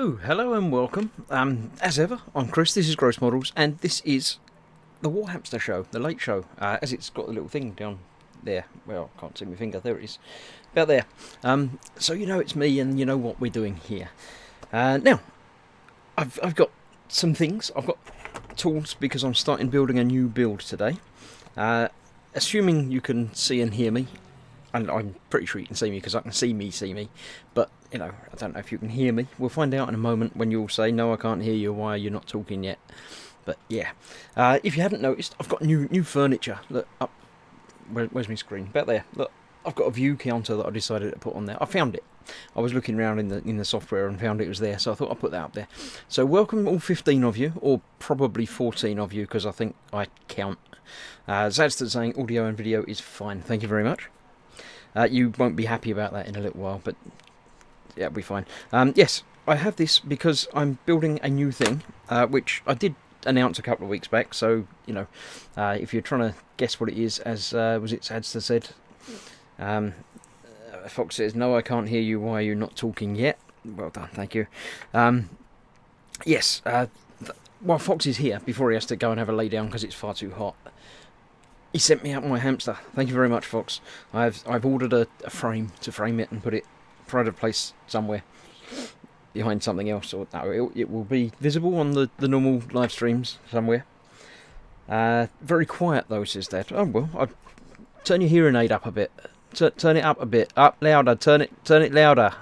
Hello and welcome. As ever, I'm Chris, this is Gross Models, and this is the Warhamster show, the late show, as it's got the little thing down there. Well, I can't see my finger, there it is, about there. So you know it's me and you know what we're doing here. Now, I've got some things, I've got tools because I'm starting building a new build today. Assuming you can see and hear me, and I'm pretty sure you can see me because I can see me, but you know, I don't know if you can hear me. We'll find out in a moment when you'll say, no, I can't hear you, why are you not talking yet? But yeah, if you haven't noticed, I've got new furniture. Look, up, where's my screen? About there. Look, I've got a view counter that I decided to put on there. I found it. I was looking around in the software and found it was there, so I thought I'd put that up there. So welcome all 15 of you, or probably 14 of you, because I think I count. Zad's saying audio and video is fine. Thank you very much. You won't be happy about that in a little while, but yeah, it'll be fine. Yes, I have this because I'm building a new thing, which I did announce a couple of weeks back, so, you know, if you're trying to guess what it is, as was it Sadster said, Fox says, no, I can't hear you, why are you not talking yet? Well done, thank you. Yes, while Fox is here, before he has to go and have a lay down because it's far too hot, he sent me out my hamster. Thank you very much, Fox. I've ordered a frame to frame it and put it private place somewhere behind something else, or no, it will be visible on the normal live streams somewhere. Very quiet though, says Dad. Oh well, I'll turn your hearing aid up a bit. Turn it up a bit. Up louder. Turn it louder.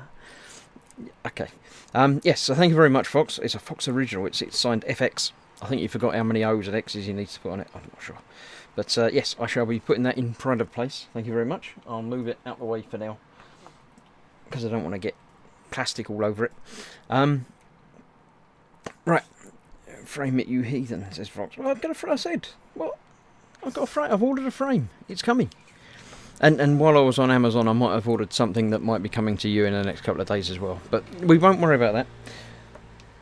Okay. Yes. So thank you very much, Fox. It's a Fox original. It's signed FX. I think you forgot how many O's and X's you need to put on it. I'm not sure. But yes, I shall be putting that in pride of place. Thank you very much. I'll move it out the way for now, because I don't want to get plastic all over it. Right, frame it, you heathen, says Fox. Well, I've got a frame. I said, what? I've got a frame. I've ordered a frame. It's coming. And while I was on Amazon, I might have ordered something that might be coming to you in the next couple of days as well. But we won't worry about that.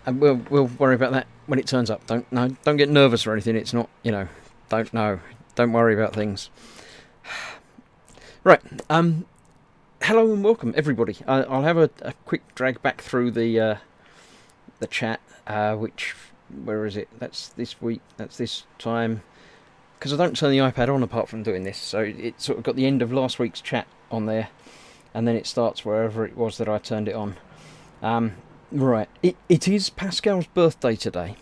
And we'll worry about that when it turns up. Don't get nervous or anything. It's not, you know, don't worry about things. Right. Hello and welcome, everybody. I'll have a quick drag back through the chat, where is it? That's this week, that's this time, because I don't turn the iPad on apart from doing this, so it sort of got the end of last week's chat on there, and then it starts wherever it was that I turned it on. Right, it is Pascal's birthday today.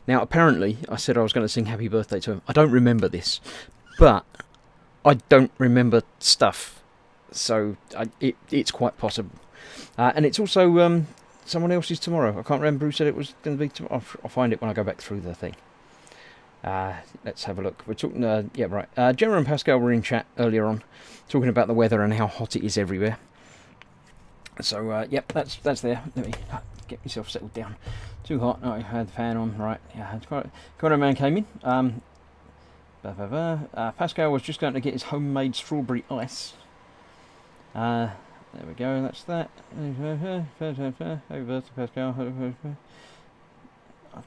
Now, apparently, I said I was going to sing happy birthday to him. I don't remember this, but I don't remember stuff. So it's quite possible, and it's also someone else's tomorrow. I can't remember who said it was going to be tomorrow. I'll find it when I go back through the thing. Let's have a look. We're talking. Yeah, right. Gemma and Pascal were in chat earlier on, talking about the weather and how hot it is everywhere. So yep, that's there. Let me get myself settled down. Too hot. Oh, I had the fan on. Right. Yeah. Corner man came in. Pascal was just going to get his homemade strawberry ice. There we go, that's that. Happy birthday, Pascal.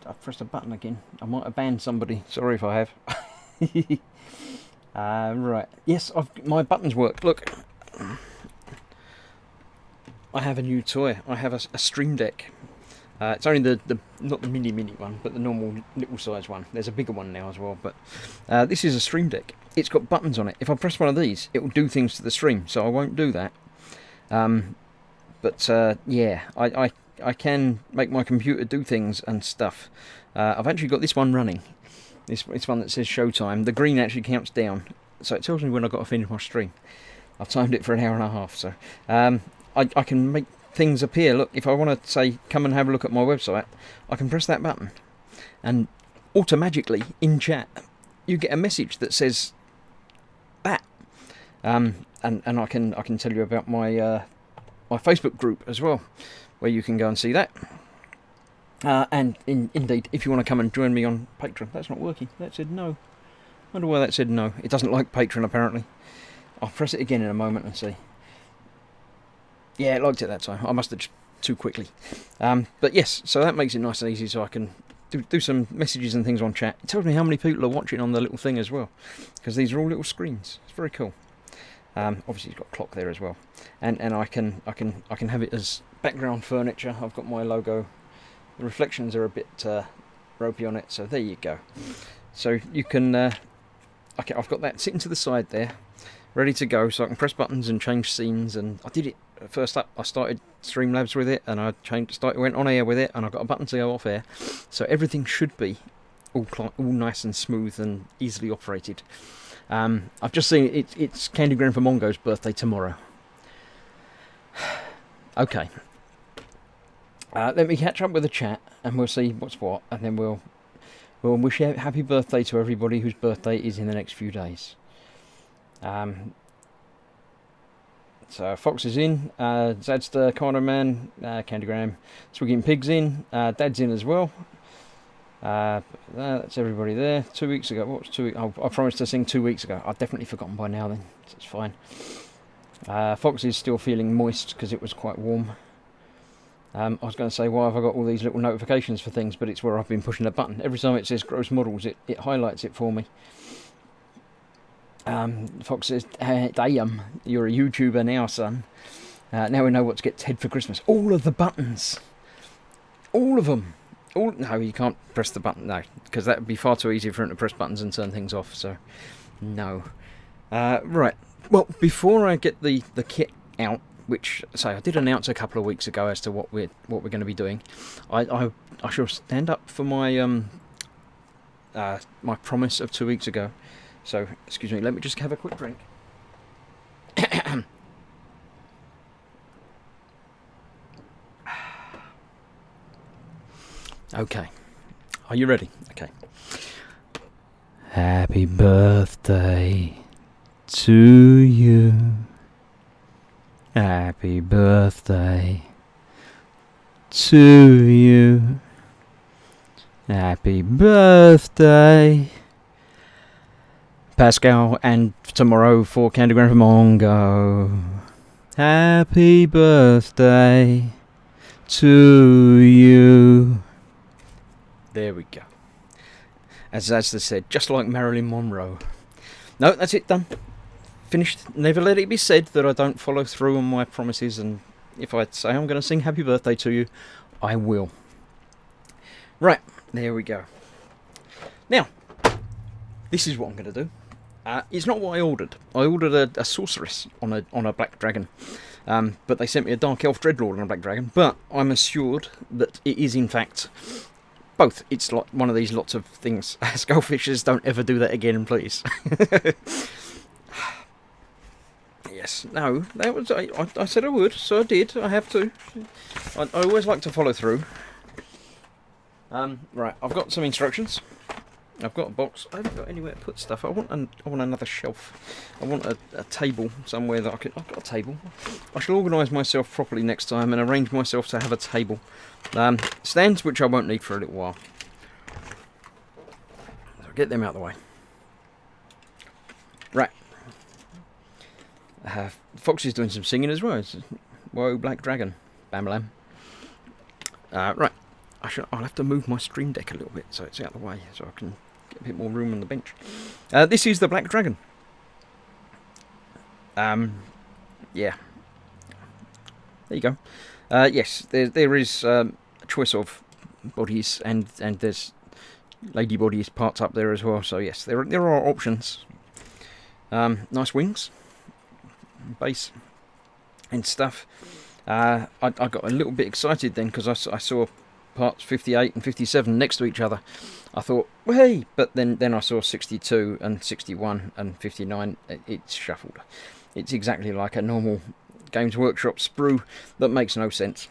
I've pressed a button again. I might have banned somebody. Sorry if I have. Right. Yes, my buttons work. Look. I have a new toy. I have a Stream Deck. It's only the not the mini one, but the normal little size one. There's a bigger one now as well, but this is a Stream Deck. It's got buttons on it. If I press one of these, it will do things to the stream, so I won't do that. Yeah, I can make my computer do things and stuff. I've actually got this one running. This one that says showtime. The green actually counts down, so it tells me when I've got to finish my stream. I've timed it for an hour and a half, so I can make things appear. Look, if I want to say come and have a look at my website, I can press that button, and automatically in chat you get a message that says that, and I can tell you about my my Facebook group as well, where you can go and see that. And indeed, if you want to come and join me on Patreon, that's not working. That said no. I wonder why that said no. It doesn't like Patreon apparently. I'll press it again in a moment and see. Yeah, it liked it that time. I must have too quickly. But yes, so that makes it nice and easy, so I can do some messages and things on chat. It tells me how many people are watching on the little thing as well, because these are all little screens. It's very cool. Obviously, it's got a clock there as well, and I can have it as background furniture. I've got my logo The reflections are a bit ropey on it, so there you go. So you can, okay, I've got that sitting to the side there, ready to go, so I can press buttons and change scenes. And I did it first up. I started Streamlabs with it, and I went on air with it, and I've got a button to go off air, so everything should be all nice and smooth and easily operated. I've just seen it's Candy Graham for Mongo's birthday tomorrow. Okay. Let me catch up with the chat, and we'll see what's what, and then we'll wish happy birthday to everybody whose birthday is in the next few days. So Fox is in, Zadster, Corner Man, Candygram, Swigging Pig's in, Dad's in as well. That's everybody there. 2 weeks ago, what was 2 weeks? Oh, I promised to sing 2 weeks ago. I've definitely forgotten by now then, so it's fine. Fox is still feeling moist because it was quite warm. I was going to say, why have I got all these little notifications for things, but it's where I've been pushing a button. Every time it says gross models, it highlights it for me. Fox says, damn, you're a YouTuber now, son. Now we know what to get Ted for Christmas. All of the buttons. All of them. No, you can't press the button, no, because that would be far too easy for him to press buttons and turn things off, so no. Right, well, before I get the kit out, which, say, I did announce a couple of weeks ago as to what we're going to be doing, I shall stand up for my my promise of 2 weeks ago. So, excuse me, let me just have a quick drink. Okay, are you ready? Okay. Happy birthday to you. Happy birthday to you. Happy birthday, Pascal, and tomorrow for Candygram from Mongo. Happy birthday to you. There we go. As they said, just like Marilyn Monroe. No, that's it, done. Finished. Never let it be said that I don't follow through on my promises, and if I say I'm going to sing happy birthday to you, I will. Right, there we go. Now, this is what I'm going to do. It's not what I ordered. I ordered a sorceress on a black dragon, but they sent me a dark elf dreadlord on a black dragon. But I'm assured that it is in fact both. It's like one of these lots of things. Skullfishers, don't ever do that again, please. Yes, no, that was I said I would, so I did. I have to. I always like to follow through. Right, I've got some instructions. I've got a box. I haven't got anywhere to put stuff. I want another shelf. I want a table somewhere that I can. I've got a table. I shall organise myself properly next time and arrange myself to have a table. Stands, which I won't need for a little while. So I'll get them out of the way. Right. Fox is doing some singing as well. It's, whoa, Black Dragon. Bam-lam. Right. I'll have to move my stream deck a little bit so it's out of the way, so I can get a bit more room on the bench. This is the Black Dragon. Yeah. There you go. Yes, there is a choice of bodies, and there's lady bodies parts up there as well. So yes, there are options. Nice wings, base, and stuff. I got a little bit excited then because I saw parts 58 and 57 next to each other. I thought, well, hey, but then I saw 62 and 61 and 59. It's shuffled. It's exactly like a normal Games Workshop sprue that makes no sense.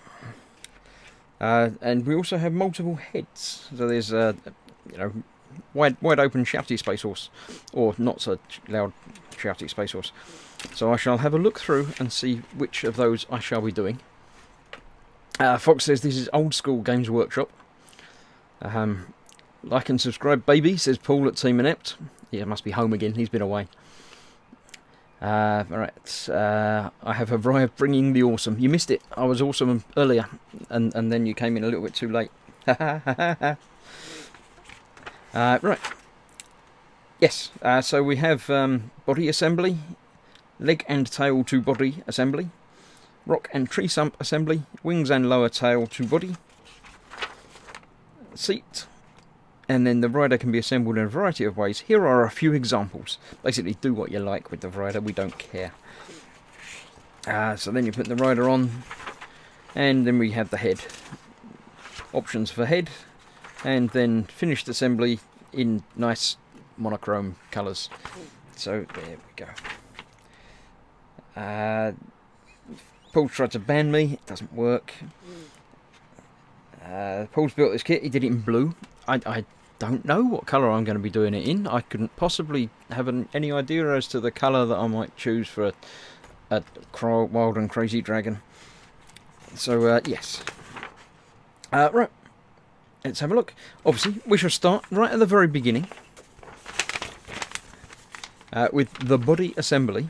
And we also have multiple heads. So there's wide open shouty space horse, or not so loud shouty space horse. So I shall have a look through and see which of those I shall be doing. Fox says this is old school Games Workshop. Like and subscribe, baby, says Paul at Team Inept. Yeah, must be home again. He's been away. Alright, I have a Rye of bringing the awesome. You missed it. I was awesome earlier, and then you came in a little bit too late. Right. Yes, so we have body assembly, leg and tail to body assembly, rock and tree sump assembly, wings and lower tail to body, seat, and then the rider can be assembled in a variety of ways. Here are a few examples. Basically, do what you like with the rider, we don't care. So then you put the rider on, and then we have the head. Options for head, and then finished assembly in nice monochrome colours. So there we go. Paul's tried to ban me, it doesn't work. Paul's built this kit, he did it in blue. I don't know what colour I'm going to be doing it in. I couldn't possibly have any idea as to the colour that I might choose for a wild and crazy dragon. So yes. Right, let's have a look. Obviously, we shall start right at the very beginning with the body assembly,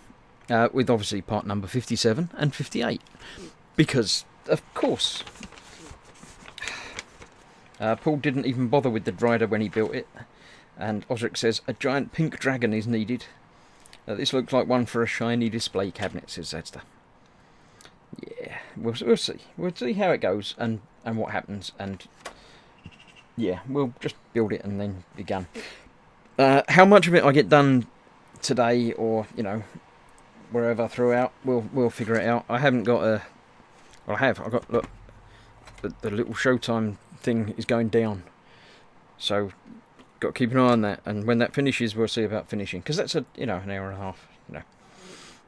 with obviously part number 57 and 58, because of course Paul didn't even bother with the rider when he built it, and Osric says a giant pink dragon is needed. This looks like one for a shiny display cabinet, says Zedster. Yeah, we'll see. We'll see how it goes and what happens, and yeah, we'll just build it and then be done. How much of it I get done today, or you know, wherever throughout, we'll figure it out. I haven't got a. Well, I've got, look, the little Showtime thing is going down, so got to keep an eye on that. And when that finishes, we'll see about finishing, because that's an hour and a half.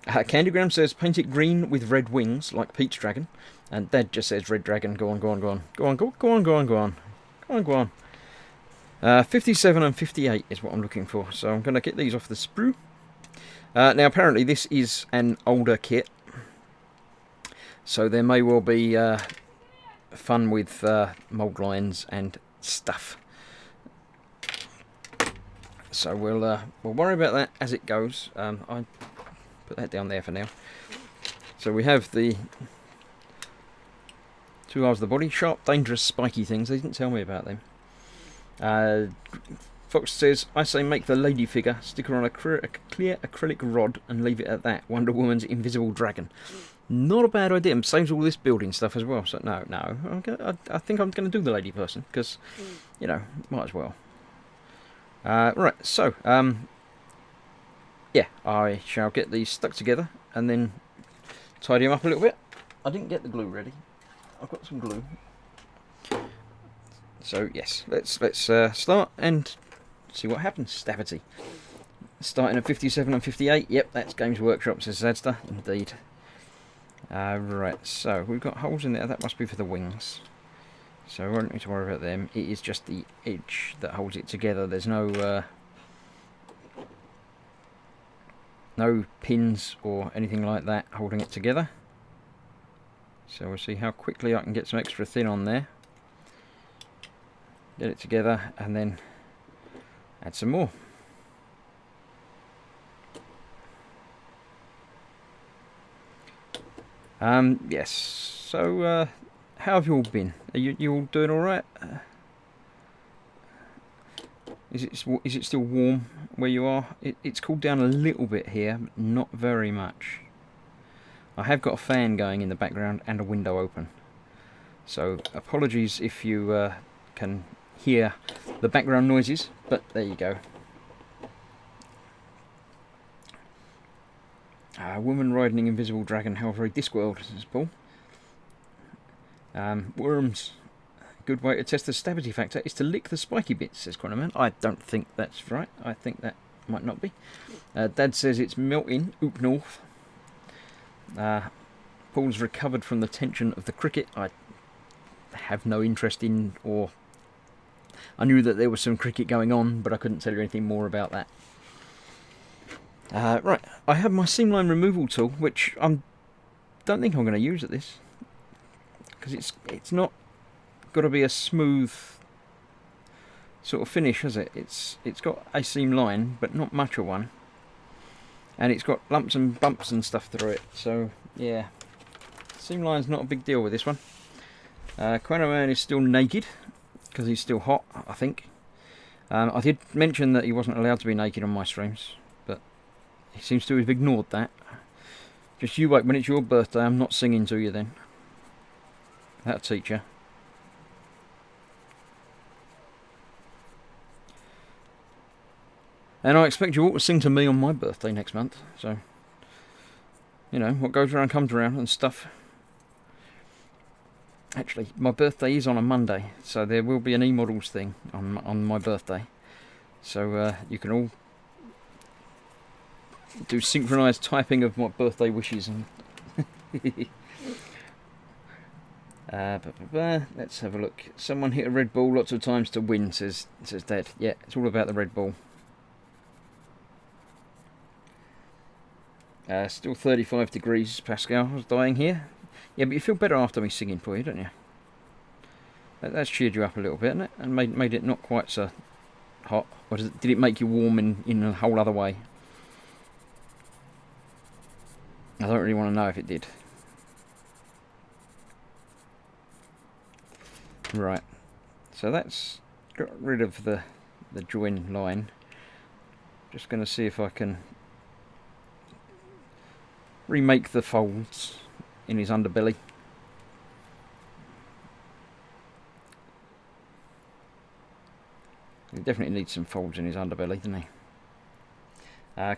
Candygram says paint it green with red wings like Pete's dragon, and Dad just says red dragon. Go on, go on, go on, go on, go on, go on, go on, go on, go on. 57 and 58 is what I'm looking for, so I'm going to get these off the sprue. Now apparently this is an older kit, so there may well be fun with mould lines and stuff. So we'll worry about that as it goes. I put that down there for now. So we have the two halves of the body, sharp, dangerous, spiky things. They didn't tell me about them. Fox says, I say make the lady figure, stick her on a clear acrylic rod and leave it at that. Wonder Woman's invisible dragon. Not a bad idea. Saves all this building stuff as well. So no. I think I'm going to do the lady person, because, you know, might as well. Right, so, yeah, I shall get these stuck together and then tidy them up a little bit. I didn't get the glue ready. I've got some glue. So yes, let's start and see what happens. Stavity. Starting at 57 and 58. Yep, that's Games Workshop, says Zadster. Indeed. Right, so we've got holes in there. That must be for the wings. So we don't need to worry about them. It is just the edge that holds it together. There's no pins or anything like that holding it together. So we'll see how quickly I can get some extra thin on there. Get it together and then add some more. Yes, so how have you all been? Are you all doing alright? Is it still warm where you are? It's cooled down a little bit here, but not very much. I have got a fan going in the background and a window open. So apologies if you can hear the background noises, but there you go. Woman riding invisible dragon, how very Discworld, says Paul. Worms. Good way to test the stability factor is to lick the spiky bits, says Chronoman. I don't think that's right. I think that might not be. Dad says it's melting. Oop north. Paul's recovered from the tension of the cricket. I have no interest in, or I knew that there was some cricket going on, but I couldn't tell you anything more about that. Right, I have my seamline removal tool, which I don't think I'm going to use at this, because it's not got to be a smooth sort of finish, has it? It's got a seam line, but not much of one, and it's got lumps and bumps and stuff through it. So yeah, seam line's not a big deal with this one. Quanoman is still naked because he's still hot, I think. I did mention that he wasn't allowed to be naked on my streams, but he seems to have ignored that. Just you wait, when it's your birthday, I'm not singing to you then. That'll teach you. And I expect you all to sing to me on my birthday next month. So, you know, what goes around comes around and stuff. Actually, my birthday is on a Monday, so there will be an e-models thing on my birthday. So you can all do synchronised typing of my birthday wishes. And let's have a look. Someone hit a red ball lots of times to win, says Dad. Yeah, it's all about the red ball. Still 35 degrees Pascal. I was dying here. Yeah, but you feel better after me singing for you, don't you? That's cheered you up a little bit, hasn't it? And made it not quite so hot. Or did it make you warm in a whole other way? I don't really want to know if it did. Right. So that's got rid of the join line. Just going to see if I can remake the folds in his underbelly. He definitely needs some folds in his underbelly, doesn't he?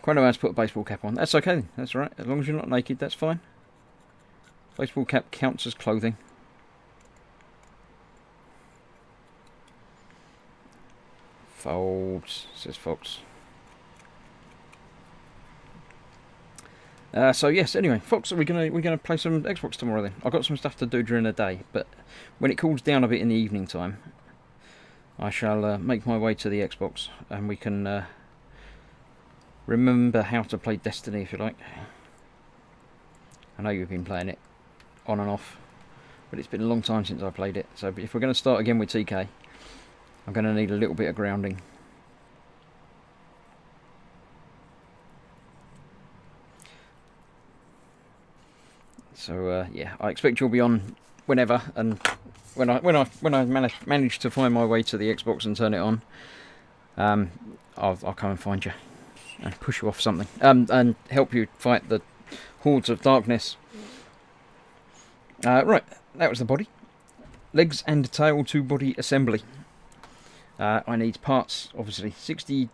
Quando has put a baseball cap on. That's okay, that's all right. As long as you're not naked, that's fine. Baseball cap counts as clothing. Folds, says Fox. So yes, anyway, Fox, we're gonna play some Xbox tomorrow then. I've got some stuff to do during the day, but when it cools down a bit in the evening time, I shall make my way to the Xbox, and we can remember how to play Destiny, if you like. I know you've been playing it on and off, but it's been a long time since I played it. So if we're going to start again with TK, I'm going to need a little bit of grounding. So yeah, I expect you'll be on whenever, and when I manage to find my way to the Xbox and turn it on, I'll come and find you and push you off something, and help you fight the hordes of darkness. Right, that was the body. Legs and tail to body assembly. I need parts, obviously. 60,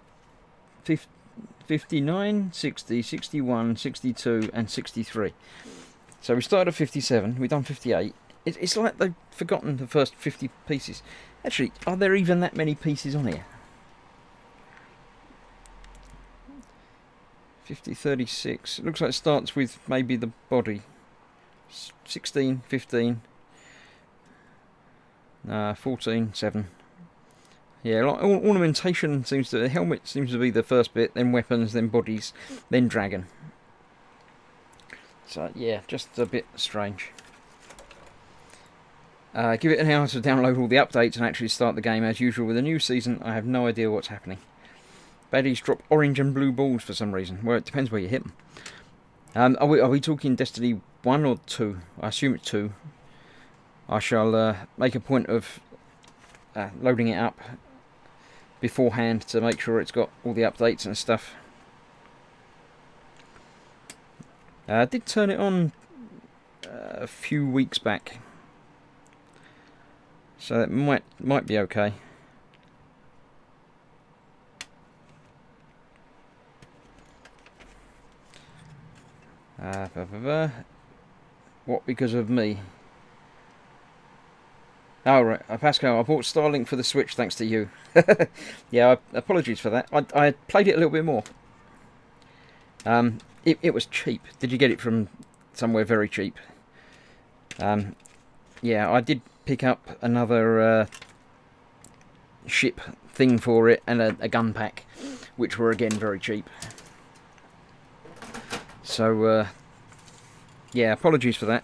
59, 60, 61, 62 and 63. So we started at 57, we've done 58. It's like they've forgotten the first 50 pieces. Actually, are there even that many pieces on here? 50, 36. It looks like it starts with maybe the body. 16, 15. 14, 7. Yeah, like ornamentation seems to... The helmet seems to be the first bit, then weapons, then bodies, then dragon. So, yeah, just a bit strange. Give it an hour to download all the updates and actually start the game as usual. With a new season, I have no idea what's happening. Baddies drop orange and blue balls for some reason. Well, it depends where you hit them. Are we talking Destiny 1 or 2? I assume it's 2. I shall make a point of loading it up beforehand to make sure it's got all the updates and stuff. I did turn it on a few weeks back, so it might be okay. What, because of me? Oh right, Pascal, I bought Starlink for the Switch thanks to you. Yeah, apologies for that. I played it a little bit more. It was cheap. Did you get it from somewhere very cheap? Yeah, I did pick up another ship thing for it and a gun pack, which were again very cheap. So yeah, apologies for that,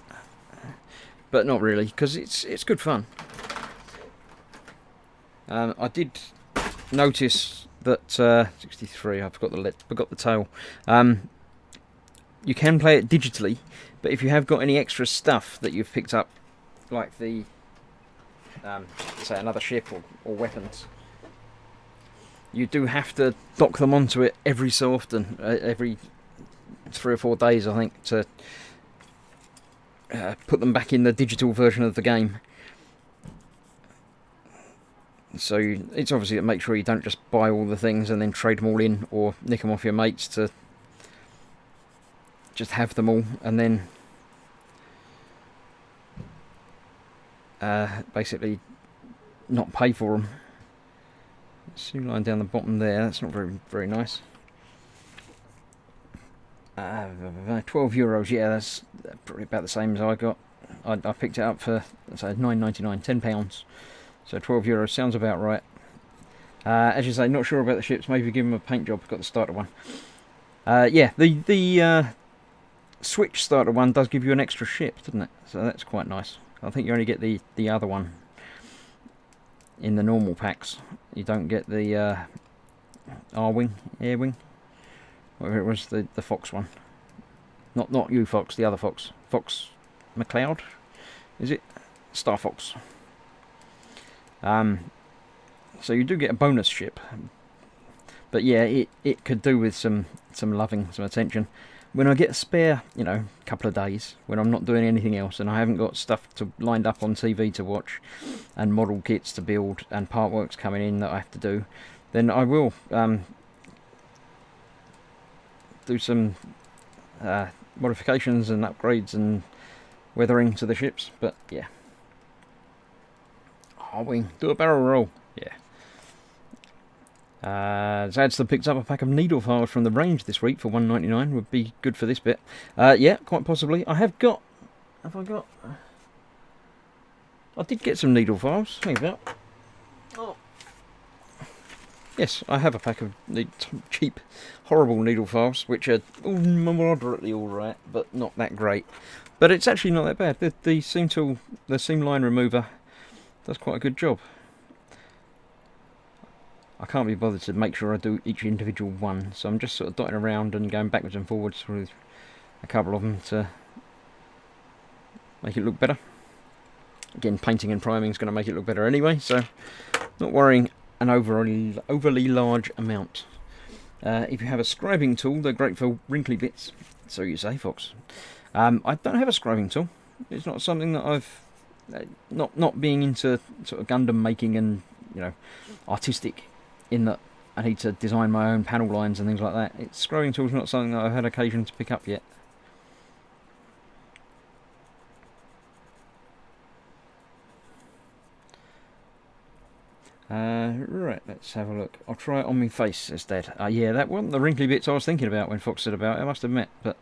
but not really, because it's good fun. I did notice that 63. I forgot the tail. You can play it digitally, but if you have got any extra stuff that you've picked up, like the say another ship or weapons, you do have to dock them onto it every so often, every 3 or 4 days, I think, to put them back in the digital version of the game. So it's obviously to make sure you don't just buy all the things and then trade them all in, or nick them off your mates to just have them all and then basically not pay for them. Sea line down the bottom there, that's not very nice. 12 euros, yeah, that's probably about the same as I got. I picked it up for, say, £9.99, £10. So 12 euros sounds about right. As you say, not sure about the ships. Maybe give them a paint job. Got the starter one. Yeah, the Switch starter one does give you an extra ship, doesn't it? So that's quite nice. I think you only get the other one in the normal packs. You don't get the R-wing, air-wing, whatever it was, the Fox one. Not you, Fox. The other Fox. Fox McCloud, is it? Star Fox. So you do get a bonus ship, but yeah, it could do with some loving, some attention. When I get a spare, couple of days, when I'm not doing anything else and I haven't got stuff lined up on TV to watch, and model kits to build and part works coming in that I have to do, then I will do some modifications and upgrades and weathering to the ships. But yeah, R-wing, do a barrel roll, yeah. Zadster picked up a pack of needle files from the range this week for £1.99. Would be good for this bit. Yeah, quite possibly. Have I got? I did get some needle files. Hang about. Oh. Yes, I have a pack of cheap, horrible needle files, which are moderately alright, but not that great. But it's actually not that bad. The seam tool, the seam line remover, does quite a good job. I can't be bothered to make sure I do each individual one, so I'm just sort of dotting around and going backwards and forwards through a couple of them to make it look better. Again, painting and priming is going to make it look better anyway, so not worrying an overly large amount. If you have a scribing tool, they're great for wrinkly bits, so you say, Fox. I don't have a scribing tool. It's not something that I've not being into sort of Gundam making and artistic, in that I need to design my own panel lines and things like that. Scribing tool's not something that I've had occasion to pick up yet. Right, let's have a look. I'll try it on my face, says Dad. Yeah, that wasn't the wrinkly bits I was thinking about when Fox said about it, I must admit, but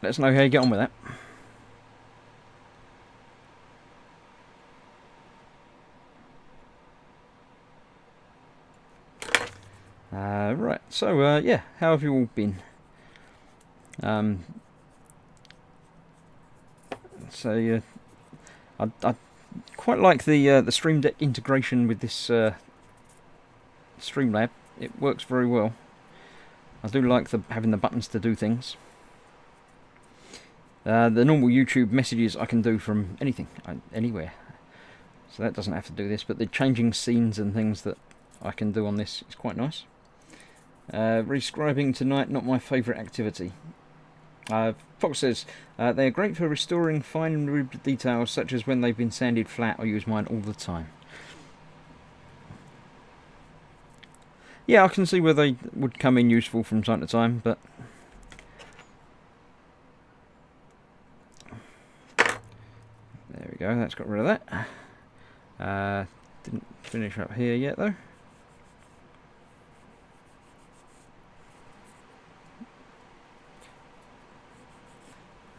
let us know how you get on with that. Right, so yeah, how have you all been? So I quite like the Stream Deck integration with this Streamlab. It works very well. I do like having the buttons to do things. The normal YouTube messages I can do from anything, anywhere. So that doesn't have to do this, but the changing scenes and things that I can do on this is quite nice. Rescribing tonight, not my favourite activity. Fox says, they are great for restoring fine ribbed details, such as when they've been sanded flat. I use mine all the time. Yeah, I can see where they would come in useful from time to time, but there we go, that's got rid of that. Didn't finish up here yet though.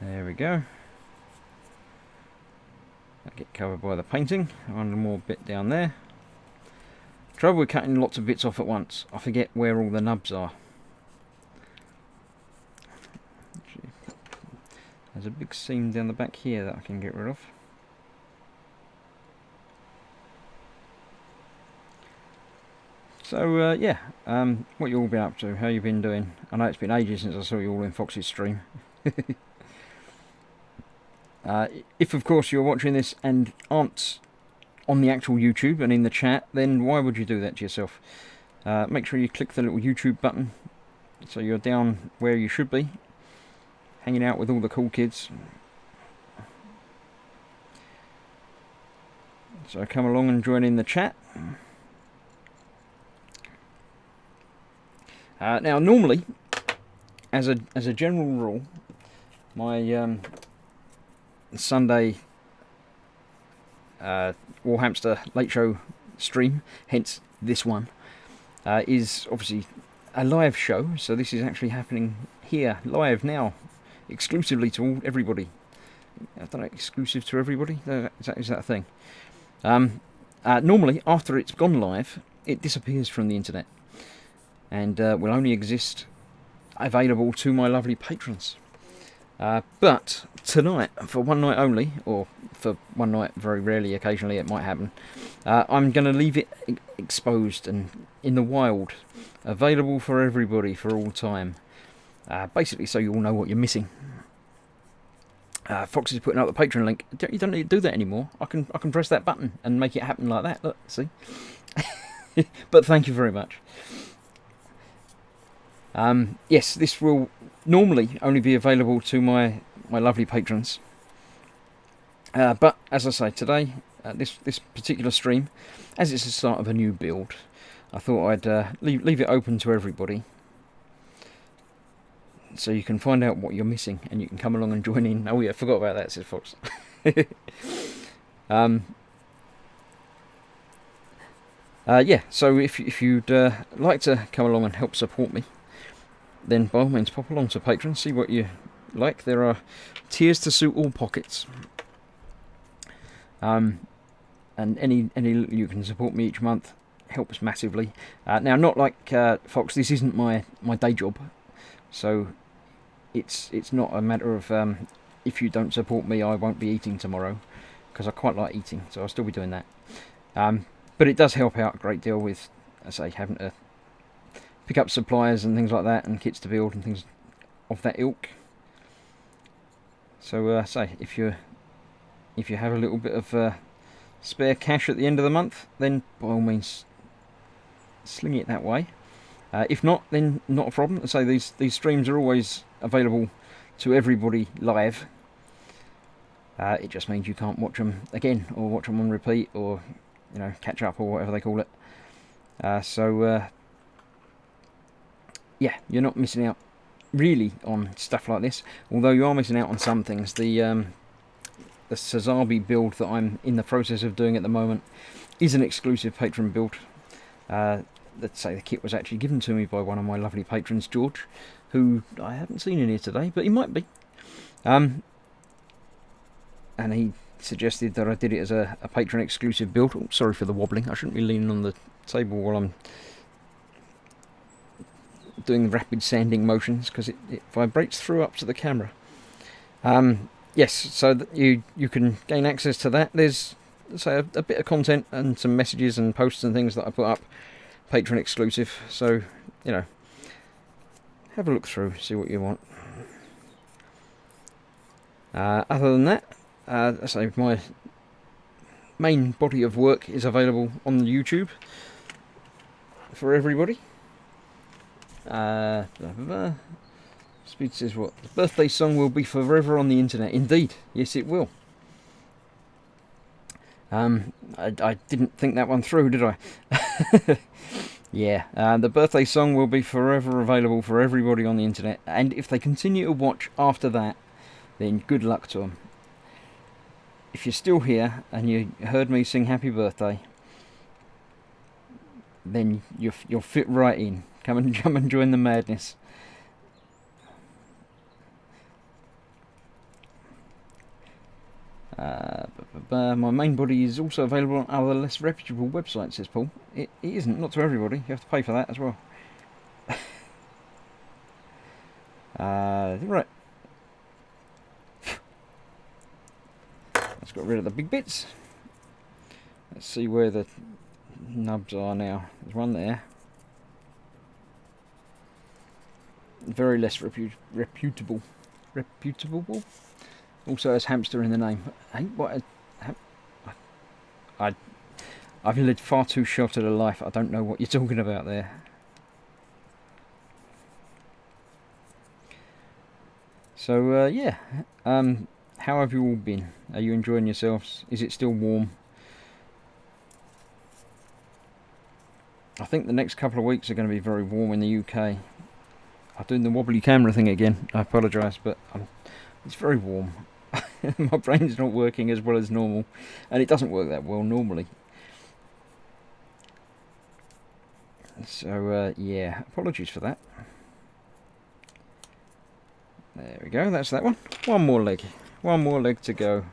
There we go. That get covered by the painting. One more bit down there. Trouble with cutting lots of bits off at once. I forget where all the nubs are. There's a big seam down the back here that I can get rid of. So yeah, what you all been up to? How you been doing? I know it's been ages since I saw you all in Fox's stream. If of course you're watching this and aren't on the actual YouTube and in the chat, then why would you do that to yourself? Make sure you click the little YouTube button so you're down where you should be, hanging out with all the cool kids. So come along and join in the chat. Now, normally, as a general rule, my Sunday Warhamster late show stream, hence this one, is obviously a live show. So this is actually happening here, live now, exclusively to everybody. I don't know, exclusive to everybody? Is that a thing? Normally, after it's gone live, it disappears from the internet and will only exist available to my lovely patrons. But tonight, for one night only, or for one night, very rarely, occasionally it might happen, I'm going to leave it exposed and in the wild, available for everybody for all time. Basically, so you all know what you're missing. Fox is putting up the Patreon link. You don't need to do that anymore. I can press that button and make it happen like that. Look, see. But thank you very much. Yes, this will normally only be available to my lovely patrons. But as I say, today, this particular stream, as it's the start of a new build, I thought I'd leave it open to everybody, so you can find out what you're missing and you can come along and join in. Oh yeah, I forgot about that, says Fox. Yeah, so if you'd like to come along and help support me, then by all means pop along to Patreon, see what you like. There are tiers to suit all pockets. And any you can support me each month helps massively. Now, not like Fox, this isn't my day job, so it's not a matter of if you don't support me, I won't be eating tomorrow, because I quite like eating, so I'll still be doing that. But it does help out a great deal with, as I say, having to pick up supplies and things like that, and kits to build and things of that ilk. So say if you have a little bit of spare cash at the end of the month, then by all means sling it that way. If not, then not a problem. So these streams are always available to everybody live. It just means you can't watch them again, or watch them on repeat, or catch up, or whatever they call it. So yeah, you're not missing out really on stuff like this, although you are missing out on some things. The Sazabi build that I'm in the process of doing at the moment is an exclusive patron build. Let's say the kit was actually given to me by one of my lovely patrons, George, who I haven't seen in here today, but he might be. And he suggested that I did it as a patron exclusive build. Oh, sorry for the wobbling. I shouldn't be leaning on the table while I'm doing rapid sanding motions, because it vibrates through up to the camera. Yes, so that you can gain access to that. There's, say, a bit of content and some messages and posts and things that I put up, patron exclusive. So have a look through, see what you want. Other than that, I say my main body of work is available on the YouTube for everybody. Speed says what? The birthday song will be forever on the internet. Indeed, yes it will. I didn't think that one through, did I? Yeah, the birthday song will be forever available for everybody on the internet, and if they continue to watch after that, then good luck to them. If you're still here and you heard me sing happy birthday, then you'll fit right in. Come and join the madness. My main body is also available on other less reputable websites, says Paul. It isn't, not to everybody. You have to pay for that as well. Right. Let's get rid of the big bits. Let's see where the nubs are now. There's one there. Very less reputable. Reputable? Also has hamster in the name. Hey, what? I've lived far too sheltered a life. I don't know what you're talking about there. So yeah, how have you all been? Are you enjoying yourselves? Is it still warm? I think the next couple of weeks are going to be very warm in the UK. I'm doing the wobbly camera thing again. I apologise, but it's very warm. My brain's not working as well as normal, and it doesn't work that well normally. So yeah, apologies for that. There we go, that's that one. One more leg to go.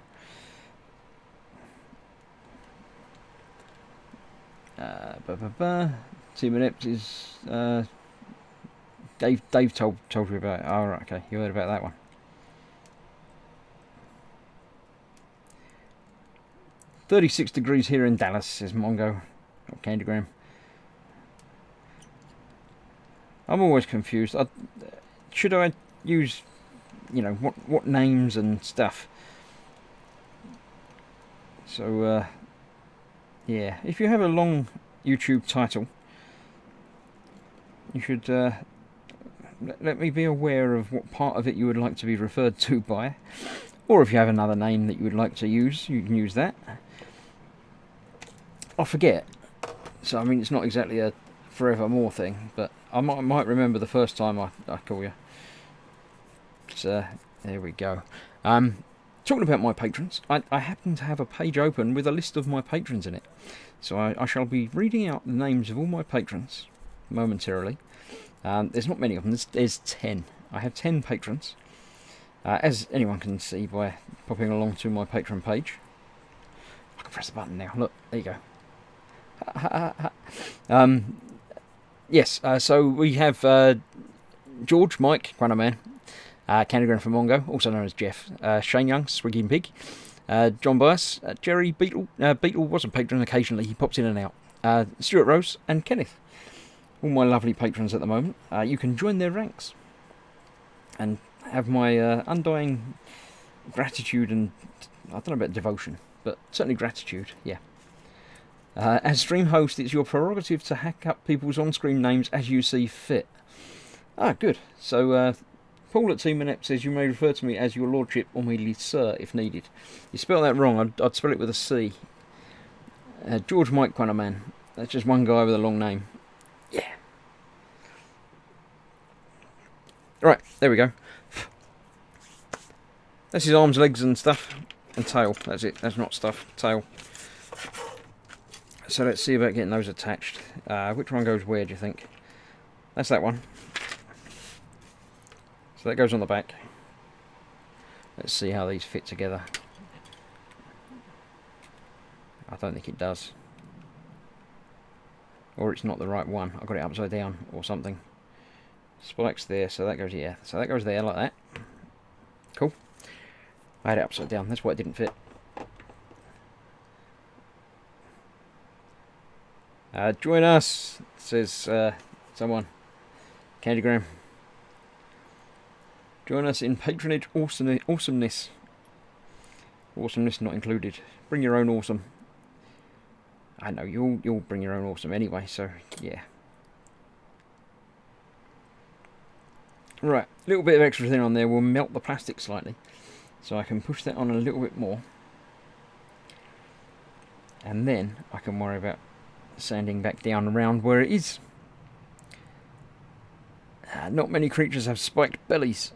Team Inept is Dave told you about it. Oh, right, okay, you heard about that one. "36 degrees here in Dallas," says Mongo, or Candygram. I'm always confused. Should I use, you know, what names and stuff? So yeah, if you have a long YouTube title, you should let me be aware of what part of it you would like to be referred to by, or if you have another name that you would like to use, you can use that. I forget, so I mean it's not exactly a forevermore thing, but I might remember the first time I call you. So there we go. Talking about my patrons, I happen to have a page open with a list of my patrons in it. So I shall be reading out the names of all my patrons momentarily. There's not many of them, there's 10. I have 10 patrons, as anyone can see by popping along to my Patreon page. I can press the button now, look, there you go. Yes, so we have George, Mike, Granaman, Candygram from Mongo, also known as Jeff, Shane Young, Swiggy and Pig, John Bias, Jerry, Beetle was a patron occasionally, he pops in and out, Stuart Rose and Kenneth. All my lovely patrons at the moment. You can join their ranks and have my undying gratitude and, I don't know about devotion, but certainly gratitude, yeah. As stream host, it's your prerogative to hack up people's on-screen names as you see fit. Ah, good. So, Paul at Team Inept says, "You may refer to me as your lordship or merely sir if needed." You spell that wrong, I'd spell it with a C. George Mike Quanaman. That's just one guy with a long name. Yeah. Right, there we go. That's his arms, legs and stuff. And tail. That's it. That's not stuff. Tail. So let's see about getting those attached. Which one goes where, do you think? That's that one. So that goes on the back. Let's see how these fit together. I don't think it does. Or it's not the right one. I got it upside down or something. Spikes there, so that goes, yeah. So that goes there like that. Cool. I had it upside down, that's why it didn't fit. Join us, says someone. Candygram. Join us in patronage awesomeness. Awesomeness not included. Bring your own awesome. I know, you'll bring your own awesome anyway, so yeah. Right, a little bit of extra thin on there will melt the plastic slightly. So I can push that on a little bit more. And then I can worry about sanding back down around where it is. Not many creatures have spiked bellies.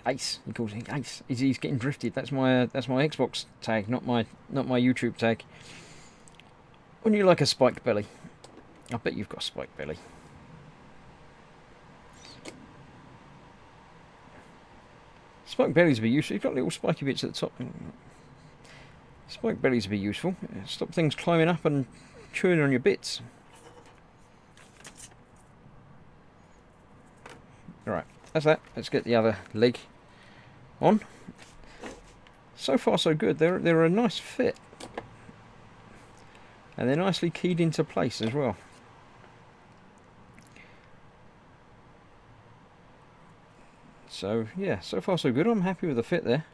Ace, he calls it Ace. He's getting drifted. That's my Xbox tag, not my YouTube tag. Wouldn't you like a spiked belly? I bet you've got a spiked belly. Spiked bellies would be useful. You've got little spiky bits at the top. Spiked bellies would be useful. Stop things climbing up and chewing on your bits. Alright, that's that. Let's get the other leg on. So far so good. They're a nice fit. And they're nicely keyed into place as well. So yeah, so far so good. I'm happy with the fit there.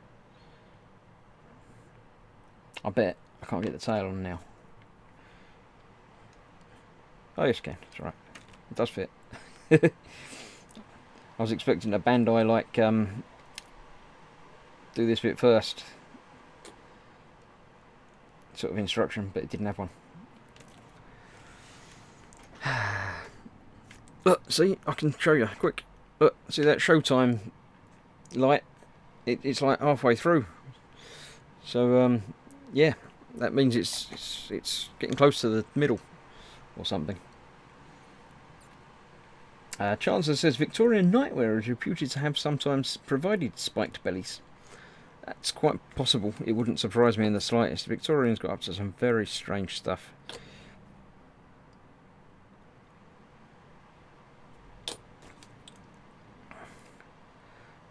I bet I can't get the tail on now. Oh yes, I can. It's alright. It does fit. I was expecting a Bandai like do this bit first sort of instruction, but it didn't have one. Look, see, I can show you, quick. Look, see that Showtime light? It's like halfway through. So, yeah, that means it's getting close to the middle or something. Chancellor says Victorian nightwear is reputed to have sometimes provided spiked bellies. That's quite possible. It wouldn't surprise me in the slightest. Victorians got up to some very strange stuff.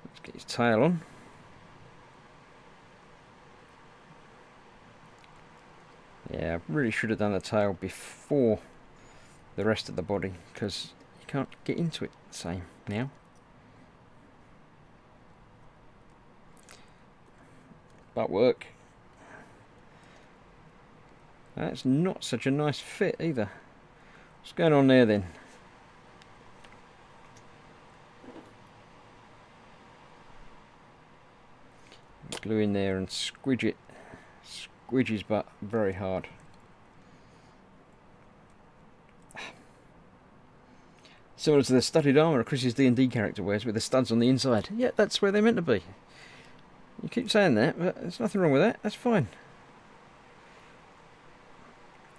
Let's get his tail on. Yeah, I really should have done the tail before the rest of the body, because you can't get into it the same now. Butt work. That's not such a nice fit either. What's going on there then? Glue in there and squidge it. Squidge his butt very hard. Similar to the studded armour Chris's D&D character wears with the studs on the inside. Yeah, that's where they're meant to be. You keep saying that, but there's nothing wrong with that. That's fine.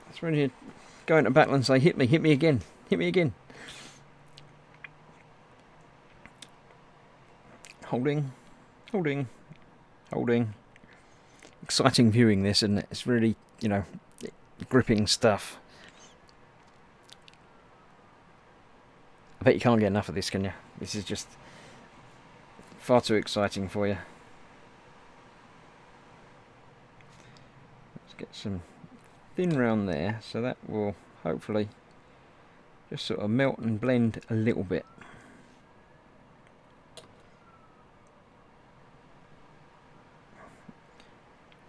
That's when you go into battle and say, hit me again, hit me again. Holding, holding, holding. Exciting viewing this, and it's really, you know, gripping stuff. I bet you can't get enough of this, can you? This is just far too exciting for you. Let's get some thin round there, so that will hopefully just sort of melt and blend a little bit.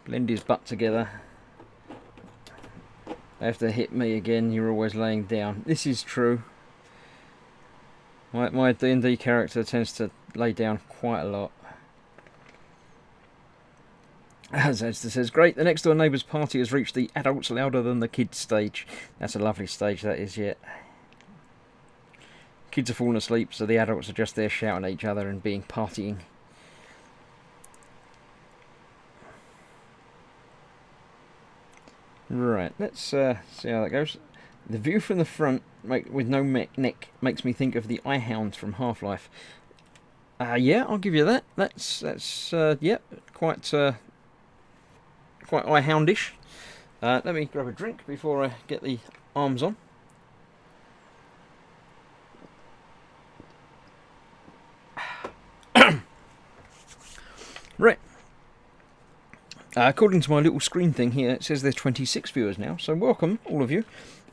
Blend his butt together. They have to hit me again, you're always laying down. This is true. My D&D character tends to lay down quite a lot. As Esther says, great, the next door neighbour's party has reached the adults louder than the kids stage. That's a lovely stage, that is, yet. Kids are falling asleep, so the adults are just there shouting at each other and being partying. Right, let's see how that goes. The view from the front, with no neck, makes me think of the eye hounds from Half-Life. Yeah, I'll give you that. That's yeah, quite eye houndish. Let me grab a drink before I get the arms on. Right. According to my little screen thing here, it says there's 26 viewers now, so welcome, all of you.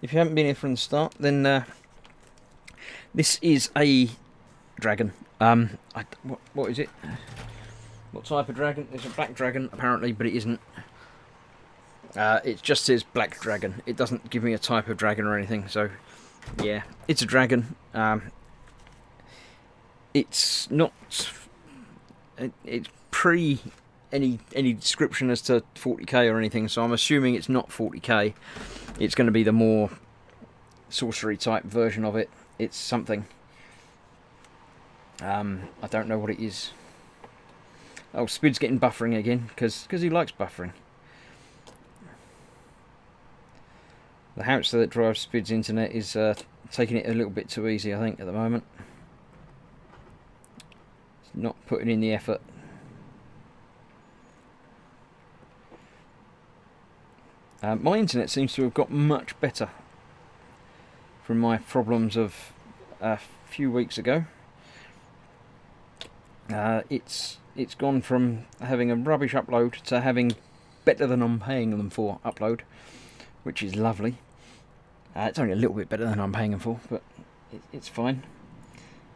If you haven't been here from the start, then this is a dragon. What is it? What type of dragon? It's a black dragon, apparently, but it isn't. It just says black dragon. It doesn't give me a type of dragon or anything, so yeah, it's a dragon. It's not... It's pre... any description as to 40k or anything, so I'm assuming it's not 40k. It's going to be the more sorcery type version of it. It's something. I don't know what it is. Oh, Spid's getting buffering again because he likes buffering. The hamster that drives Spid's internet is taking it a little bit too easy, I think, at the moment. It's not putting in the effort. My internet seems to have got much better from my problems of a few weeks ago. It's gone from having a rubbish upload to having better than I'm paying them for upload, which is lovely. It's only a little bit better than I'm paying them for, but it's fine.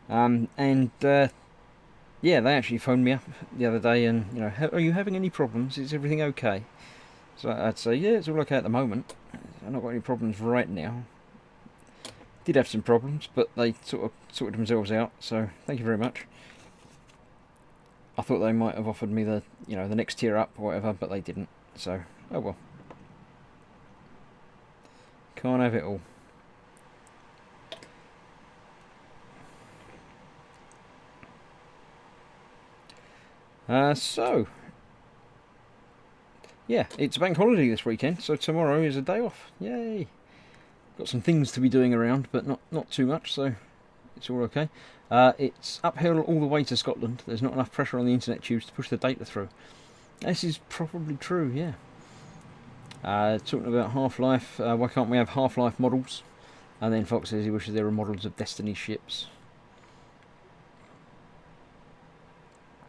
Yeah, they actually phoned me up the other day and, you know, are you having any problems? Is everything okay? So I'd say, yeah, it's all okay at the moment. I've not got any problems right now. Did have some problems, but they sort of sorted themselves out, so thank you very much. I thought they might have offered me the next tier up or whatever, but they didn't, so oh well. Can't have it all. So, yeah, it's a bank holiday this weekend, so tomorrow is a day off. Yay! Got some things to be doing around, but not too much, so it's all okay. It's uphill all the way to Scotland. There's not enough pressure on the internet tubes to push the data through. This is probably true, yeah. Talking about Half-Life, why can't we have Half-Life models? And then Fox says he wishes there were models of Destiny ships.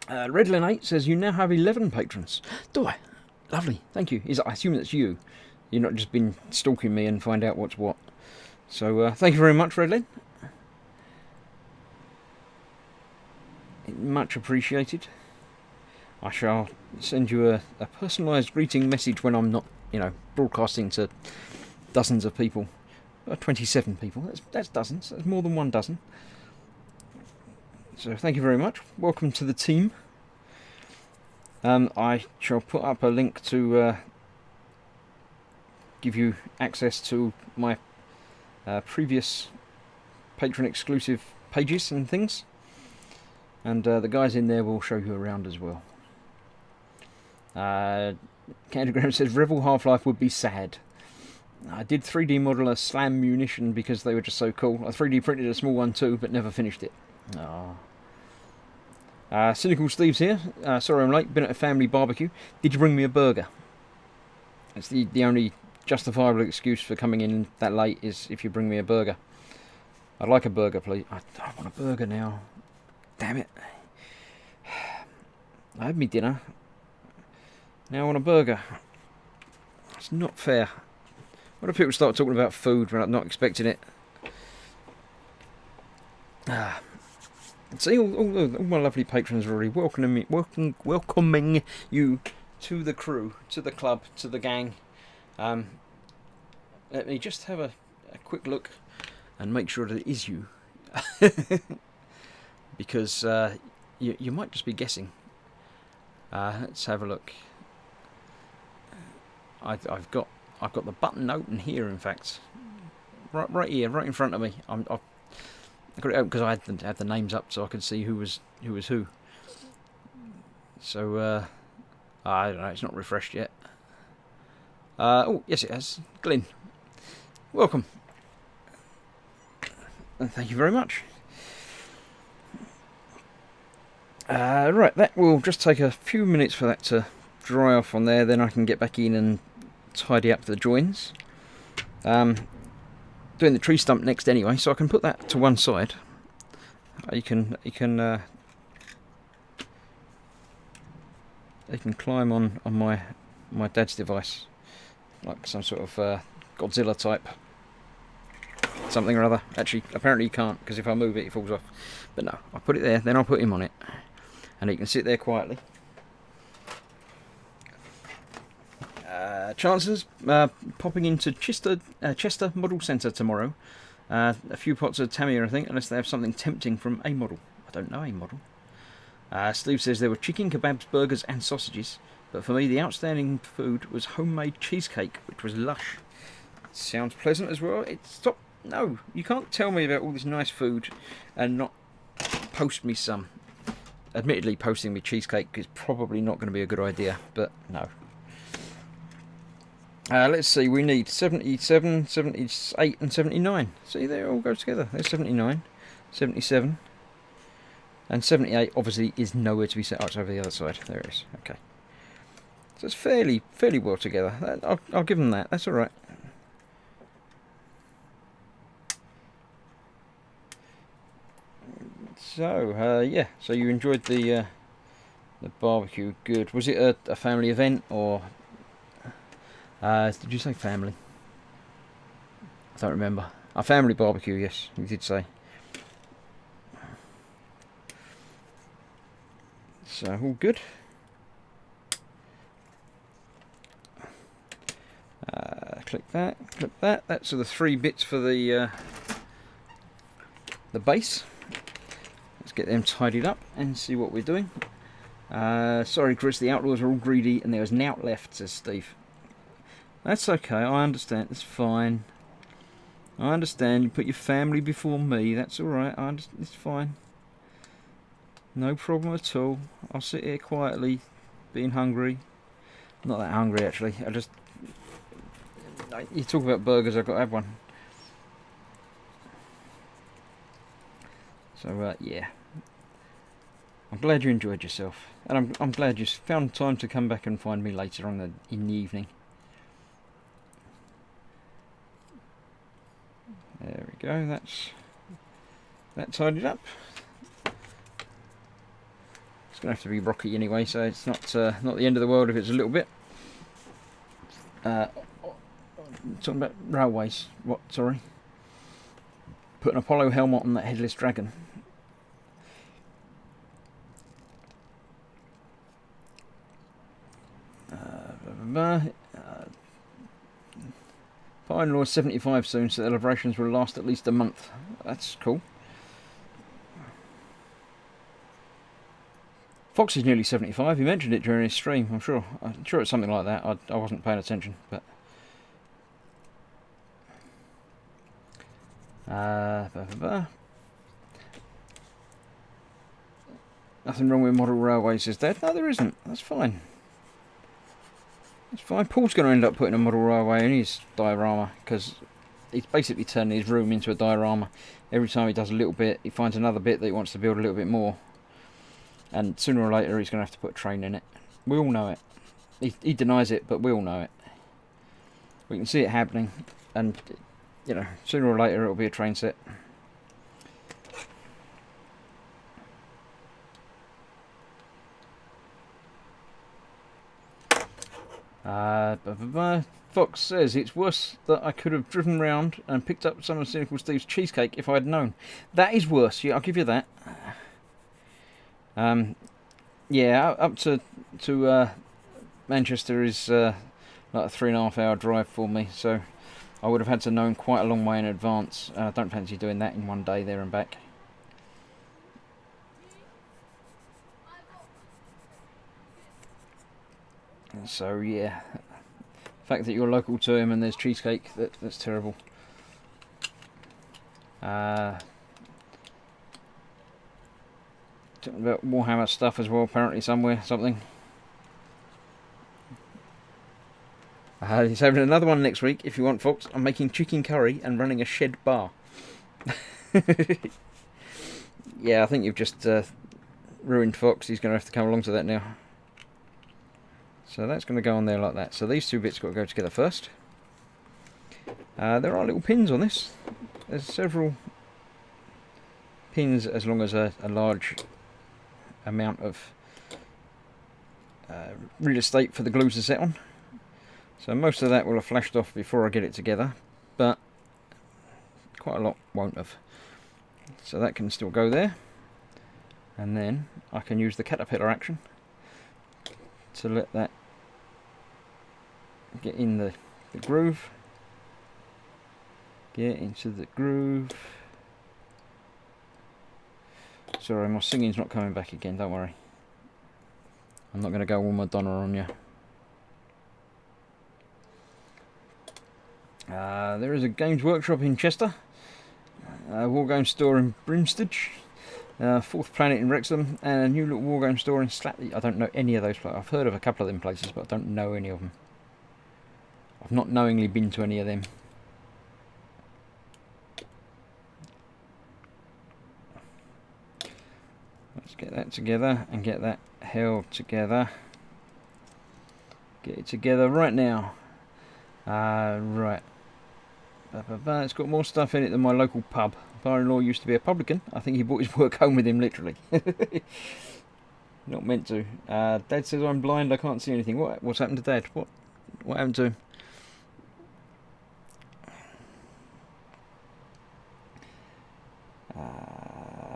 Redlin8 says you now have 11 patrons. Do I? Lovely, thank you. I assume that's you. You've not just been stalking me and find out what's what. So thank you very much, Redlin. Much appreciated. I shall send you a personalised greeting message when I'm not, broadcasting to dozens of people. 27 people. That's dozens. That's more than 1 dozen. So thank you very much. Welcome to the team. I shall put up a link to give you access to my previous patron exclusive pages and things. And the guys in there will show you around as well. Candygram says Revel Half-Life would be sad. I did 3D model a slam munition because they were just so cool. I 3D printed a small one too, but never finished it. Cynical Steve's here. Sorry I'm late. Been at a family barbecue. Did you bring me a burger? That's the only justifiable excuse for coming in that late is if you bring me a burger. I'd like a burger, please. I want a burger now. Damn it. I had me dinner. Now I want a burger. It's not fair. What if people start talking about food when I'm not expecting it? See, all my lovely patrons are already welcoming you to the crew, to the club, to the gang. Let me just have a quick look and make sure that it is you. Because you might just be guessing. Let's have a look. I've got the button open here. In fact, right here, right in front of me. I got it open because I had the names up so I could see who was who. So I don't know. It's not refreshed yet. Oh yes, it has. Glyn, welcome. And thank you very much. Right, that will just take a few minutes for that to dry off on there, then I can get back in and tidy up the joins. Doing the tree stump next anyway, so I can put that to one side. You can climb on my dad's device, like some sort of Godzilla type something or other. Actually, apparently you can't, because if I move it, it falls off. But no, I'll put it there, then I'll put him on it. And he can sit there quietly. Chancellor's popping into Chester Model Centre tomorrow. A few pots of Tamiya, I think, unless they have something tempting from A Model. I don't know A Model. Steve says there were chicken, kebabs, burgers and sausages. But for me, the outstanding food was homemade cheesecake, which was lush. Sounds pleasant as well. Stop. No, you can't tell me about all this nice food and not post me some. Admittedly, posting me cheesecake is probably not going to be a good idea, but no. Let's see, we need 77, 78 and 79. See, they all go together. There's 79, 77, and 78 obviously is nowhere to be set. Oh, it's over the other side. There it is. Okay. So it's fairly well together. I'll give them that. That's all right. So, yeah, so you enjoyed the barbecue. Good. Was it a family event, or did you say family? I don't remember. A family barbecue, yes, you did say. So, all good. Click that, click that. That's the 3 bits for the base. Let's get them tidied up and see what we're doing. Sorry, Chris, the outlaws are all greedy and there was nout left, says Steve. That's okay, I understand. It's fine. I understand. You put your family before me. That's all right. It's fine. No problem at all. I'll sit here quietly, being hungry. Not that hungry actually. You talk about burgers, I've got to have one. So yeah, I'm glad you enjoyed yourself, and I'm glad you found time to come back and find me later on in the evening. There we go. That tidied up. It's gonna have to be rocky anyway, so it's not the end of the world if it's a little bit. Talking about railways. What? Sorry. Put an Apollo helmet on that headless dragon. Final is 75 soon, so the celebrations will last at least a month. That's cool. Fox is nearly 75. He mentioned it during his stream. I'm sure it's something like that. I wasn't paying attention, but nothing wrong with model railways, says Dad. No, there isn't. That's fine. It's fine. Paul's going to end up putting a model railway in his diorama because he's basically turning his room into a diorama. Every time he does a little bit, he finds another bit that he wants to build a little bit more. And sooner or later, he's going to have to put a train in it. We all know it. He denies it, but we all know it. We can see it happening. And, you know, sooner or later, it'll be a train set. Fox says it's worse that I could have driven round and picked up some of Cynical Steve's cheesecake if I had known. That is worse, yeah, I'll give you that. Yeah, up to Manchester is like a 3.5 hour drive for me, so I would have had to know quite a long way in advance. I don't fancy doing that in one day there and back. So yeah, the fact that you're local to him and there's cheesecake, that's terrible. Talking about Warhammer stuff as well, apparently something. He's having another one next week if you want, folks. I'm making chicken curry and running a shed bar. Yeah, I think you've just ruined Fox. He's going to have to come along to that now. So that's going to go on there like that. So these two bits got to go together first. There are little pins on this. There's several pins as long as a large amount of real estate for the glue to set on. So most of that will have flashed off before I get it together, but quite a lot won't have. So that can still go there. And then I can use the caterpillar action to let that get in the groove. Get into the groove. Sorry, my singing's not coming back again, don't worry. I'm not going to go all Madonna on you. There is a Games Workshop in Chester, a Wargame store in Brimstitch, Fourth Planet in Wrexham, and a new little Wargame store in Slatley. I don't know any of those places. I've heard of a couple of them places, but I don't know any of them. I've not knowingly been to any of them. Let's get that together and get that held together. Get it together right now. Right. It's got more stuff in it than my local pub. Father-in-law used to be a publican. I think he brought his work home with him, literally. Not meant to. Dad says I'm blind. I can't see anything. What's happened to Dad? What happened to him?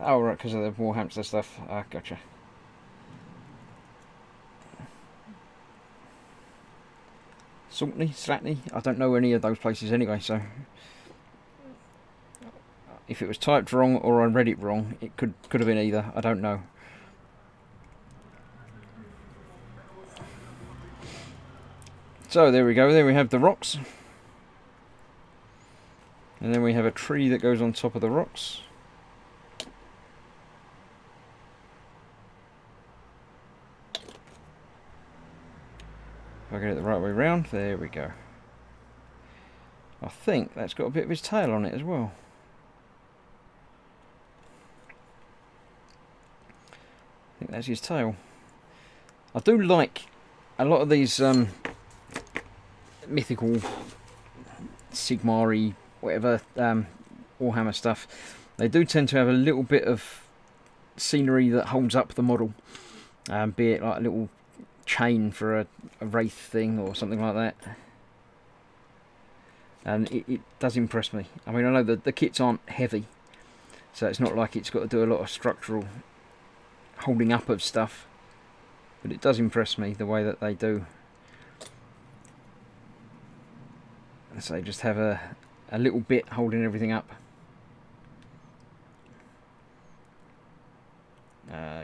Oh, right, because of the Warhamster stuff. Gotcha. Saltney, Slatney, I don't know any of those places anyway, so if it was typed wrong or I read it wrong, it could have been either, I don't know. So there we go, there we have the rocks. And then we have a tree that goes on top of the rocks. If I get it the right way round, there we go. I think that's got a bit of his tail on it as well. I think that's his tail. I do like a lot of these mythical, Sigmar-y, whatever, Warhammer stuff. They do tend to have a little bit of scenery that holds up the model. Be it like a little chain for a wraith thing or something like that. And it does impress me. I mean, I know that the kits aren't heavy, so it's not like it's got to do a lot of structural holding up of stuff, but it does impress me the way that they do. So they just have a little bit holding everything up.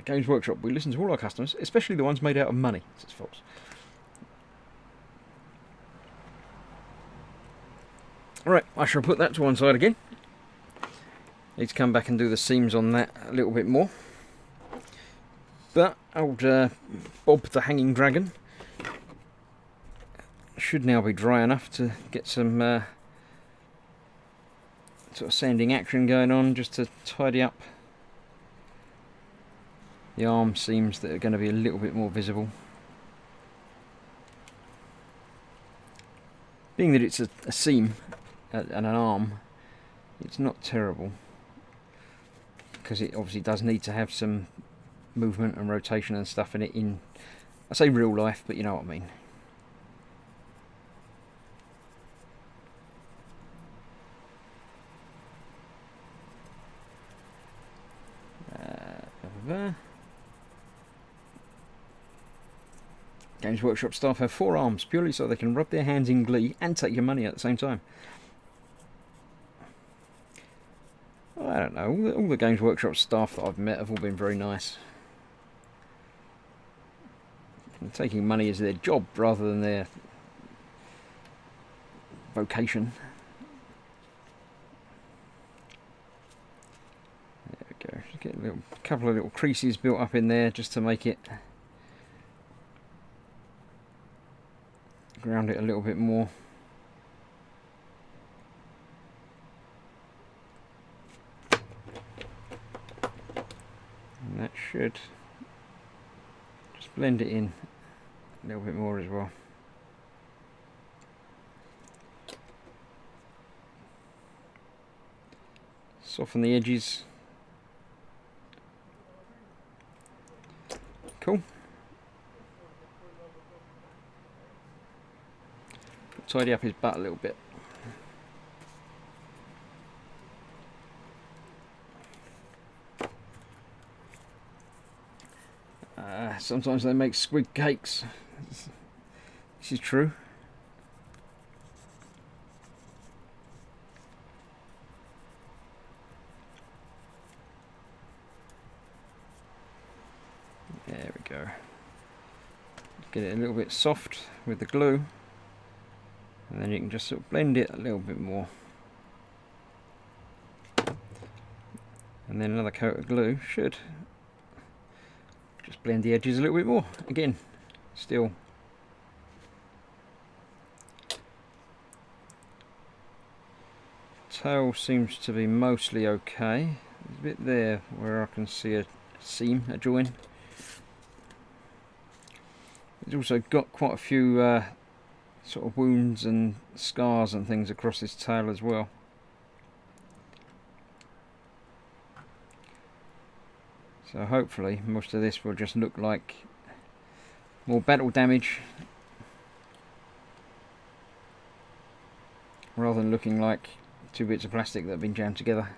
Games Workshop, we listen to all our customers, especially the ones made out of money, says Fox. Alright, I shall put that to one side again. Need to come back and do the seams on that a little bit more. But old Bob the Hanging Dragon should now be dry enough to get some sort of sanding action going on, just to tidy up the arm seams that are going to be a little bit more visible. Being that it's a seam and an arm, it's not terrible, because it obviously does need to have some movement and rotation and stuff in it, in, I say real life, but you know what I mean. There. Games Workshop staff have 4 arms purely so they can rub their hands in glee and take your money at the same time. Well, I don't know, all the Games Workshop staff that I've met have all been very nice. And taking money as their job rather than their vocation. There we go. Just get a couple of little creases built up in there just to make it, ground it a little bit more. And that should just blend it in a little bit more as well. Soften the edges. Cool. Tidy up his butt a little bit. Sometimes they make squid cakes. This is true. There we go. Get it a little bit soft with the glue, and then you can just sort of blend it a little bit more. And then another coat of glue should just blend the edges a little bit more. Again, still tail seems to be mostly okay. There's a bit there where I can see a seam, a join. It's also got quite a few sort of wounds and scars and things across his tail as well. So hopefully most of this will just look like more battle damage rather than looking like 2 bits of plastic that have been jammed together.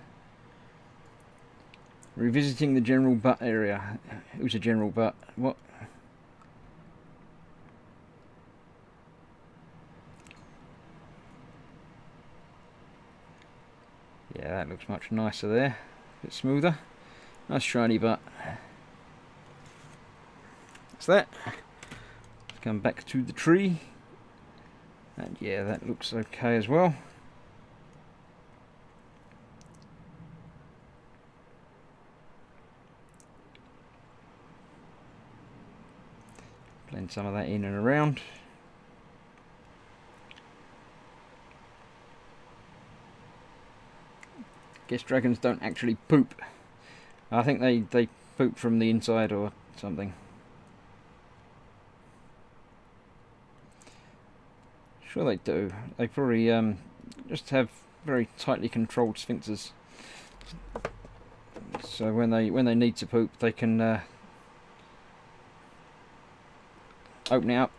Revisiting the general butt area. Who's a general butt? What? Yeah, that looks much nicer there. A bit smoother. Nice shiny butt. That's that. Let's come back to the tree. And yeah, that looks okay as well. Blend some of that in and around. guess dragons don't actually poop. I think they poop from the inside or something. Sure they do. They probably just have very tightly controlled sphincters. So when they need to poop, they can open it up.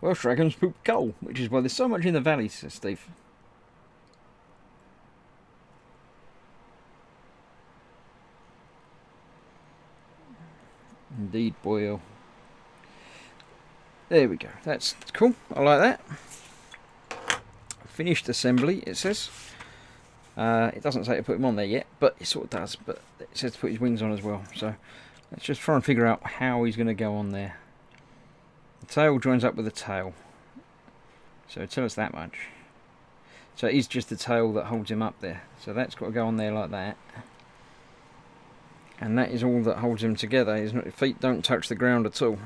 Welsh dragons poop coal, which is why there's so much in the valleys, says Steve. Indeed, boyo. There we go. That's cool. I like that. Finished assembly, it says. It doesn't say to put him on there yet, but it sort of does. But it says to put his wings on as well. So let's just try and figure out how he's going to go on there. The tail joins up with the tail. So tell us that much. So it is just the tail that holds him up there. So that's got to go on there like that. And that is all that holds him together. His feet don't touch the ground at all.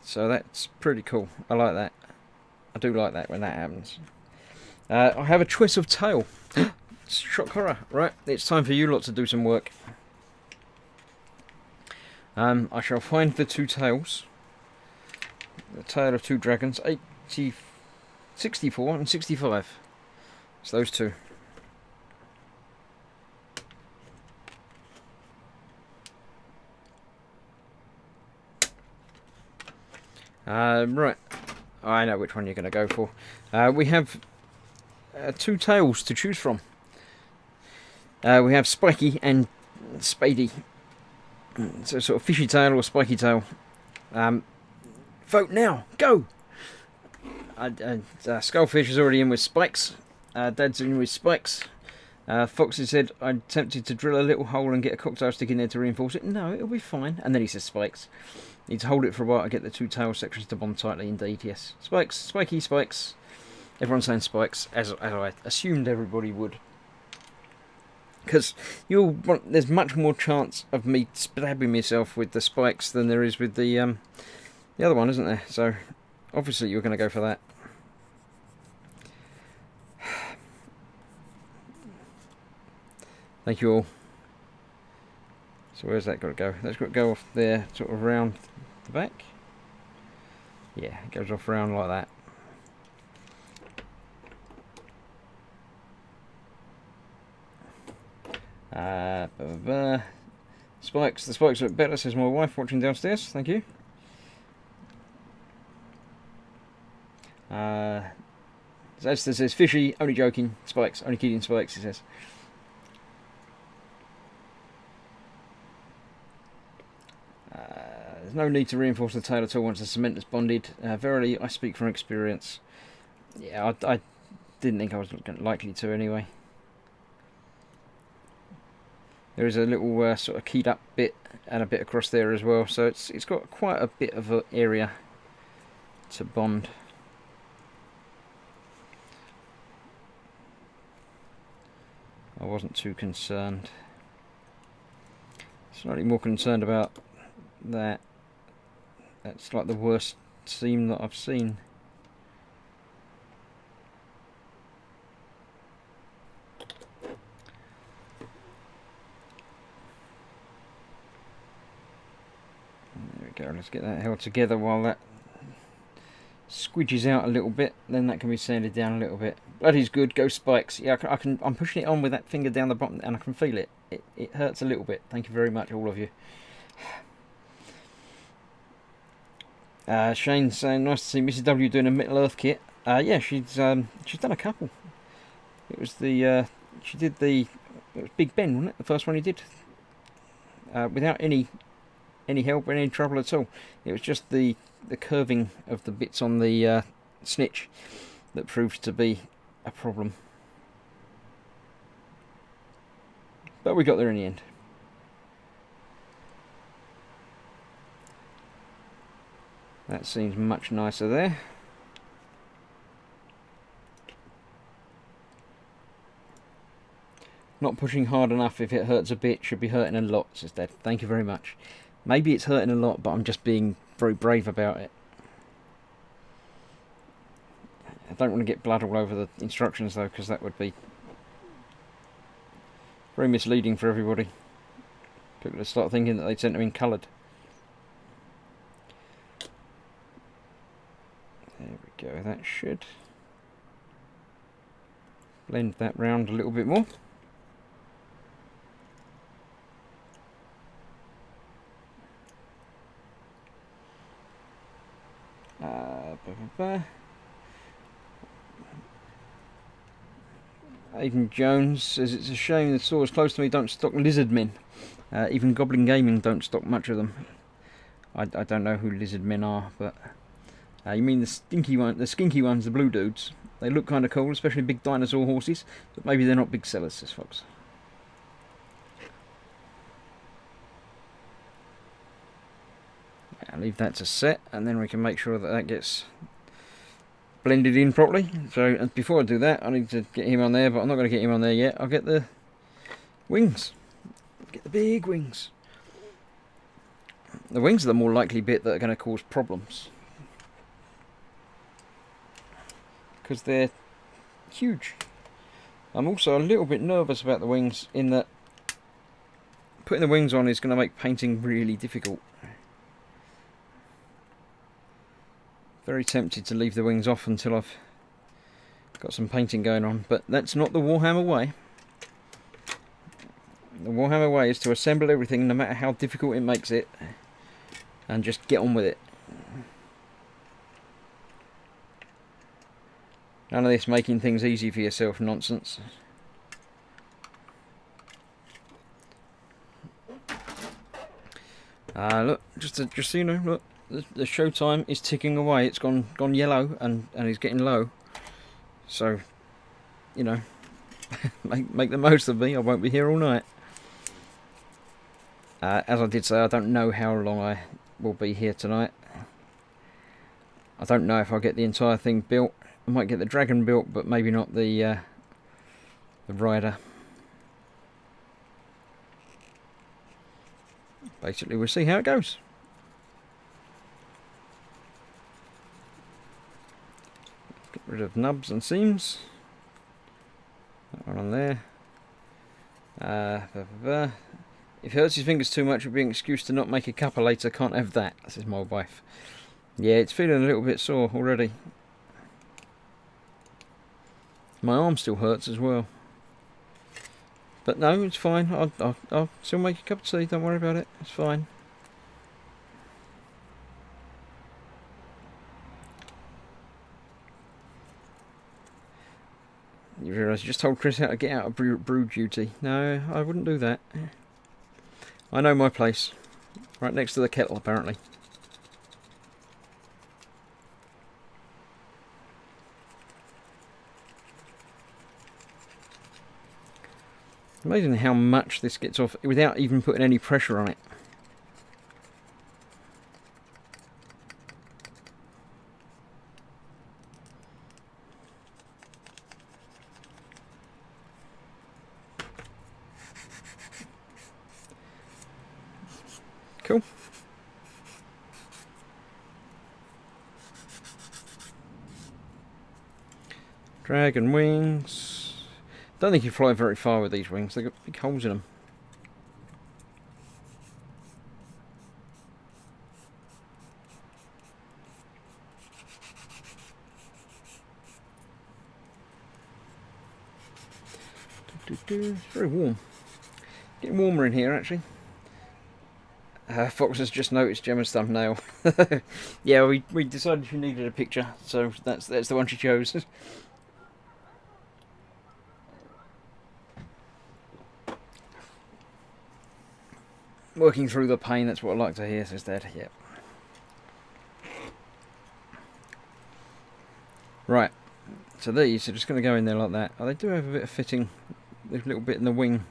So that's pretty cool. I like that. I do like that when that happens. I have a choice of tail. Shock horror. Right, it's time for you lot to do some work. I shall find the two tails. The tail of two dragons. 64 and 65. It's those two. Right, I know which one you're going to go for. We have two tails to choose from. We have Spiky and Spady. So sort of fishy tail or spiky tail. Vote now, go! Skullfish is already in with spikes. Dad's in with spikes. Foxy said, I'm tempted to drill a little hole and get a cocktail stick in there to reinforce it. No, it'll be fine. And then he says spikes. Need to hold it for a while to get the two tail sections to bond tightly. Indeed, yes. Spikes, spiky spikes. Everyone's saying spikes, as I assumed everybody would. Because there's much more chance of me stabbing myself with the spikes than there is with the other one, isn't there? So obviously you're going to go for that. Thank you all. So where's that got to go? That's got to go off there, sort of round the back. Yeah, it goes off round like that. Spikes. The spikes look better, says my wife watching downstairs. Thank you. Esther says fishy, only joking. Spikes, only kidding. Spikes, he says. There's no need to reinforce the tail at all once the cement is bonded. Verily, I speak from experience. Yeah, I didn't think I was likely to anyway. There is a little sort of keyed up bit and a bit across there as well, so it's got quite a bit of an area to bond. I wasn't too concerned. Slightly more concerned about that. That's like the worst seam that I've seen. There we go, let's get that held together while that squidges out a little bit, then that can be sanded down a little bit. Bloody's good, go spikes. Yeah, I'm pushing it on with that finger down the bottom and I can feel it. It hurts a little bit. Thank you very much, all of you. Shane's saying, nice to see Mrs. W doing a Middle Earth kit. Yeah, she's done a couple. It was it was Big Ben, wasn't it? The first one he did. Without any help or any trouble at all. It was just the curving of the bits on the snitch that proved to be a problem. But we got there in the end. That seems much nicer there. Not pushing hard enough. If it hurts a bit, should be hurting a lot, says Dad. Thank you very much. Maybe it's hurting a lot, but I'm just being very brave about it. I don't want to get blood all over the instructions though, because that would be very misleading for everybody. People would start thinking that they'd sent them in coloured. There we go, that should blend that round a little bit more. Aidan Jones says it's a shame the stores close to me don't stock lizard men. Even Goblin Gaming don't stock much of them. I don't know who lizard men are, but you mean the stinky one, the skinky ones, the blue dudes. They look kind of cool, especially big dinosaur horses, but maybe they're not big sellers, says Fox. I'll leave that to set, and then we can make sure that that gets blended in properly. So before I do that, I need to get him on there, but I'm not going to get him on there yet. I'll get the wings. Get the big wings. The wings are the more likely bit that are going to cause problems, because they're huge. I'm also a little bit nervous about the wings, in that putting the wings on is going to make painting really difficult. Very tempted to leave the wings off until I've got some painting going on, but that's not the Warhammer way. The Warhammer way is to assemble everything, no matter how difficult it makes it, and just get on with it. None of this making things easy for yourself nonsense. Look, just so you know, look. The show time is ticking away. It's gone yellow and is getting low. So, you know, make the most of me. I won't be here all night. As I did say, I don't know how long I will be here tonight. I don't know if I'll get the entire thing built. I might get the dragon built, but maybe not the rider. Basically, we'll see how it goes. Get rid of nubs and seams. That one on there. If he hurts his fingers too much, it would be an excuse to not make a cuppa later. Can't have that, says my wife. Yeah, it's feeling a little bit sore already. My arm still hurts as well. But no, it's fine. I'll still make a cup of tea. Don't worry about it. It's fine. You realise you just told Chris how to get out of brew duty. No, I wouldn't do that. I know my place. Right next to the kettle, apparently. Amazing how much this gets off without even putting any pressure on it. Cool. Dragon wings. Don't think you fly very far with these wings. They've got big holes in them. It's very warm. Getting warmer in here, actually. Fox has just noticed Gemma's thumbnail. Yeah, we decided she needed a picture, so that's the one she chose. Working through the pain, that's what I like to hear, says Dad. Yep. Right, so these are just going to go in there like that. Oh, they do have a bit of fitting. There's a little bit in the wing.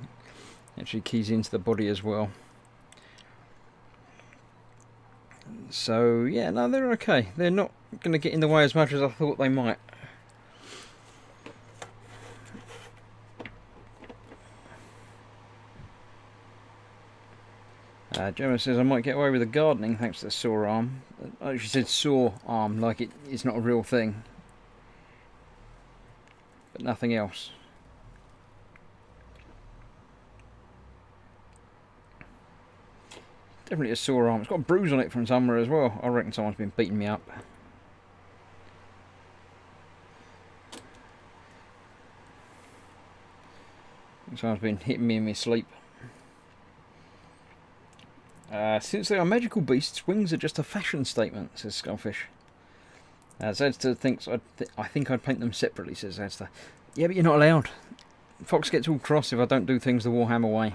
Actually keys into the body as well. So, yeah, no, they're okay. They're not going to get in the way as much as I thought they might. Gemma says I might get away with the gardening thanks to the sore arm. She said sore arm, like it's not a real thing. But nothing else. Definitely a sore arm. It's got a bruise on it from somewhere as well. I reckon someone's been beating me up. Someone's been hitting me in my sleep. Since they are magical beasts, wings are just a fashion statement, says Skullfish. Zadster thinks I think I'd paint them separately, says Zadster. Yeah, but you're not allowed. Fox gets all cross if I don't do things the Warhammer way.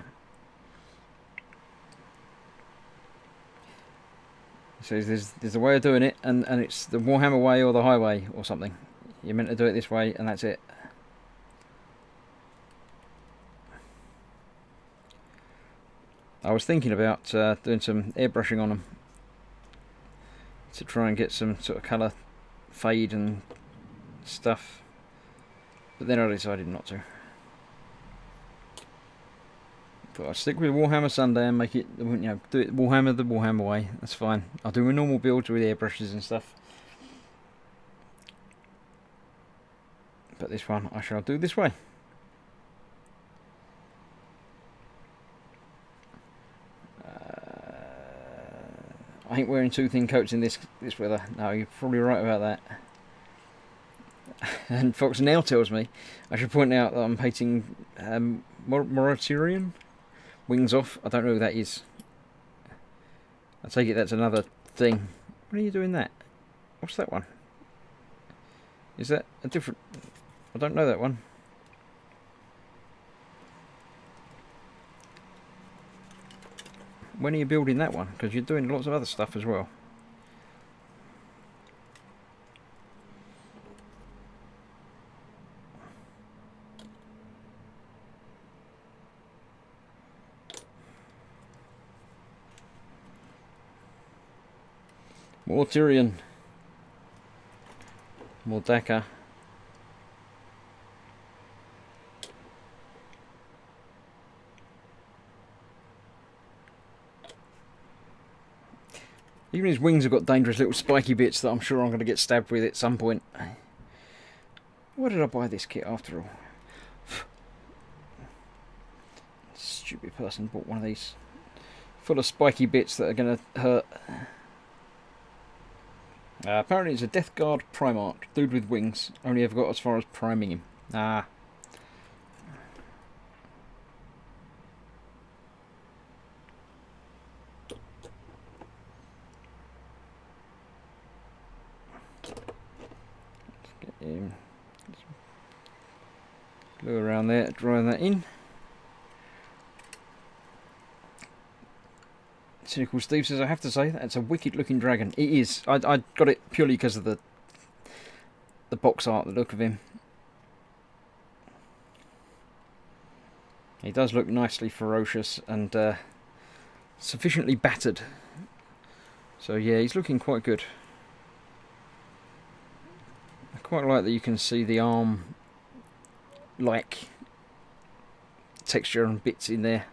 He says there's a way of doing it, and it's the Warhammer way or the highway or something. You're meant to do it this way, and that's it. I was thinking about doing some airbrushing on them to try and get some sort of colour fade and stuff, but then I decided not to. But I'll stick with Warhammer Sunday and make it, you know, do it Warhammer the Warhammer way. That's fine. I'll do my normal builds with airbrushes and stuff, but this one I shall do this way. I ain't wearing too thin coats in this weather. No, you're probably right about that. And Fox now tells me I should point out that I'm painting Moriturian Wings Off. I don't know who that is. I take it that's another thing. When are you doing that? What's that one? Is that a different... I don't know that one. When are you building that one? Because you're doing lots of other stuff as well. More Tyrion. More Dakar. Even his wings have got dangerous little spiky bits that I'm sure I'm going to get stabbed with at some point. Why did I buy this kit after all? Stupid person bought one of these. Full of spiky bits that are going to hurt. Apparently it's a Death Guard Primarch. Dude with wings. Only ever got as far as priming him. Ah. Glue around there, drying that in. Cynical Steve says, I have to say, that's a wicked looking dragon. It is. I got it purely because of the box art, the look of him. He does look nicely ferocious and sufficiently battered. So yeah, he's looking quite good. I quite like that you can see the arm like texture and bits in there.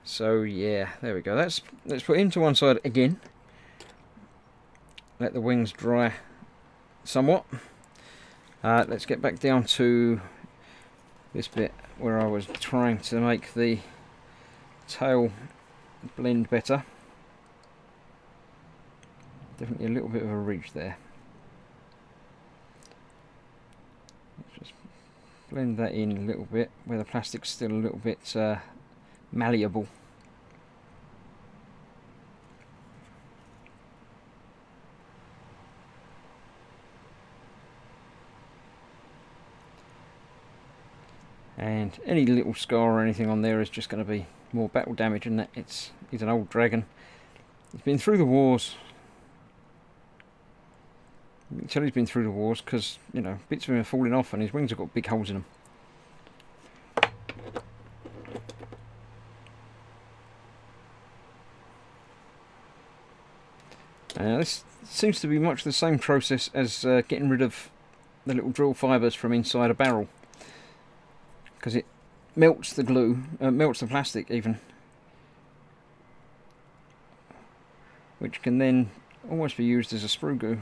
So yeah, there we go. Let's put him to one side again. Let the wings dry somewhat. Let's get back down to this bit where I was trying to make the tail blend better. Definitely a little bit of a ridge there. Let's just blend that in a little bit where the plastic's still a little bit malleable. And any little scar or anything on there is just going to be more battle damage, and that he's an old dragon. He's been through the wars. You can tell he's been through the wars because, you know, bits of him are falling off and his wings have got big holes in them. This seems to be much the same process as getting rid of the little drill fibres from inside a barrel, because it melts the glue, melts the plastic even, which can then almost be used as a sprue goo.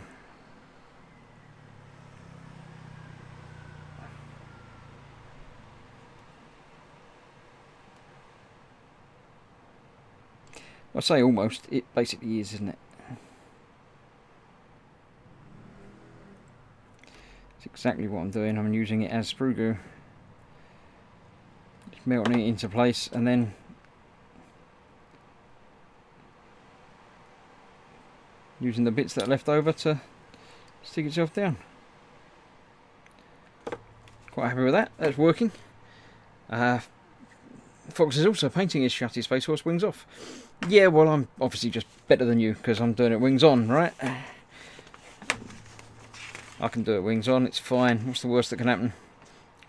I say almost, it basically is, isn't it? It's exactly what I'm doing. I'm using it as sprue goo. Just melting it into place and then using the bits that are left over to stick itself down. Quite happy with that. That's working. Fox is also painting his Shutty Space Horse wings off. Yeah, well, I'm obviously just better than you because I'm doing it wings on, right? I can do it wings on, it's fine. What's the worst that can happen?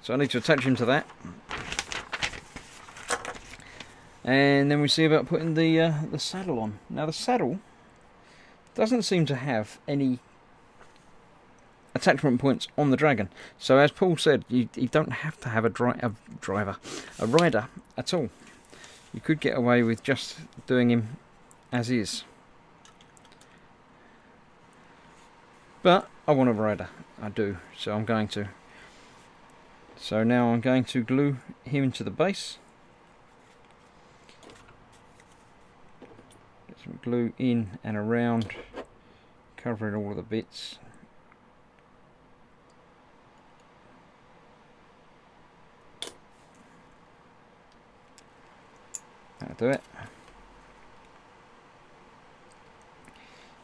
So I need to attach him to that. And then we see about putting the saddle on. Now the saddle doesn't seem to have any attachment points on the dragon. So as Paul said, you don't have to have a rider at all. You could get away with just doing him as is. But I want a rider. I do. So I'm going to. So now I'm going to glue him to the base. Get some glue in and around, covering all of the bits. That'll do it.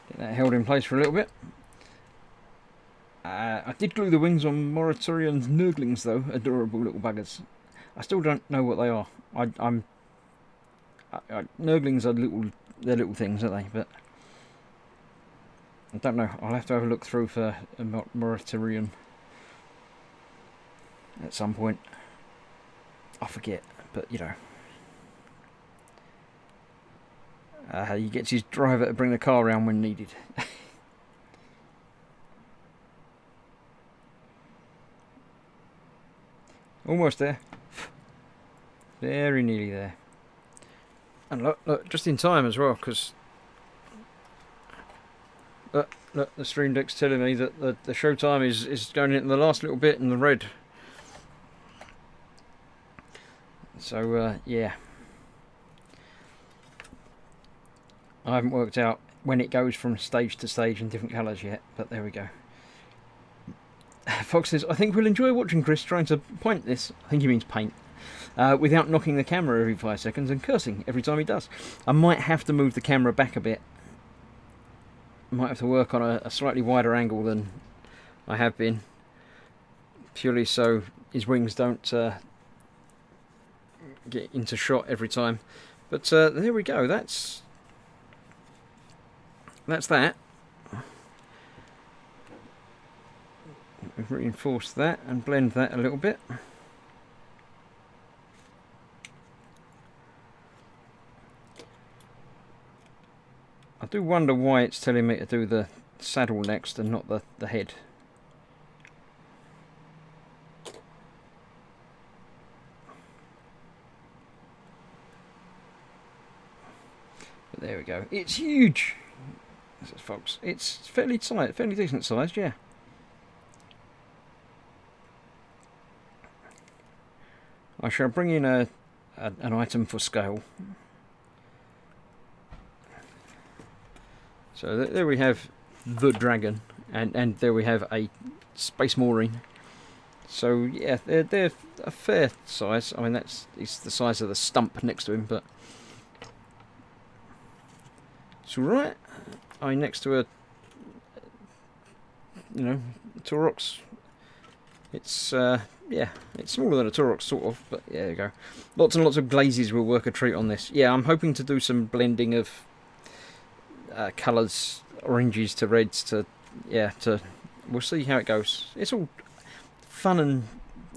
Get that held in place for a little bit. I did glue the wings on Moratorian's Nurglings though, adorable little buggers. I still don't know what they are. Nurglings are they're little things, aren't they? But I don't know. I'll have to have a look through for a Moratorian at some point. I forget, but you know. He gets his driver to bring the car around when needed. Almost there. Very nearly there. And look, just in time as well, because look, the stream deck's telling me that the show time is going into the last little bit in the red. So yeah. I haven't worked out when it goes from stage to stage in different colours yet, but there we go. Fox says, I think we'll enjoy watching Chris trying to point this, I think he means paint, without knocking the camera every 5 seconds and cursing every time he does. I might have to move the camera back a bit. I might have to work on a slightly wider angle than I have been, purely so his wings don't get into shot every time. But there we go, that's that. We've reinforced that and blend that a little bit. I do wonder why it's telling me to do the saddle next and not the head. But there we go. It's huge, folks. It's fairly decent sized, yeah. I shall bring in an item for scale. So there we have the dragon, and there we have a space marine. So yeah, they're a fair size. I mean, it's the size of the stump next to him, but it's all right. I mean, next to a Taurox, it's yeah, it's smaller than a Taurox sort of, but yeah, there you go. Lots and lots of glazes will work a treat on this. Yeah, I'm hoping to do some blending of colours, oranges to reds to we'll see how it goes. It's all fun, and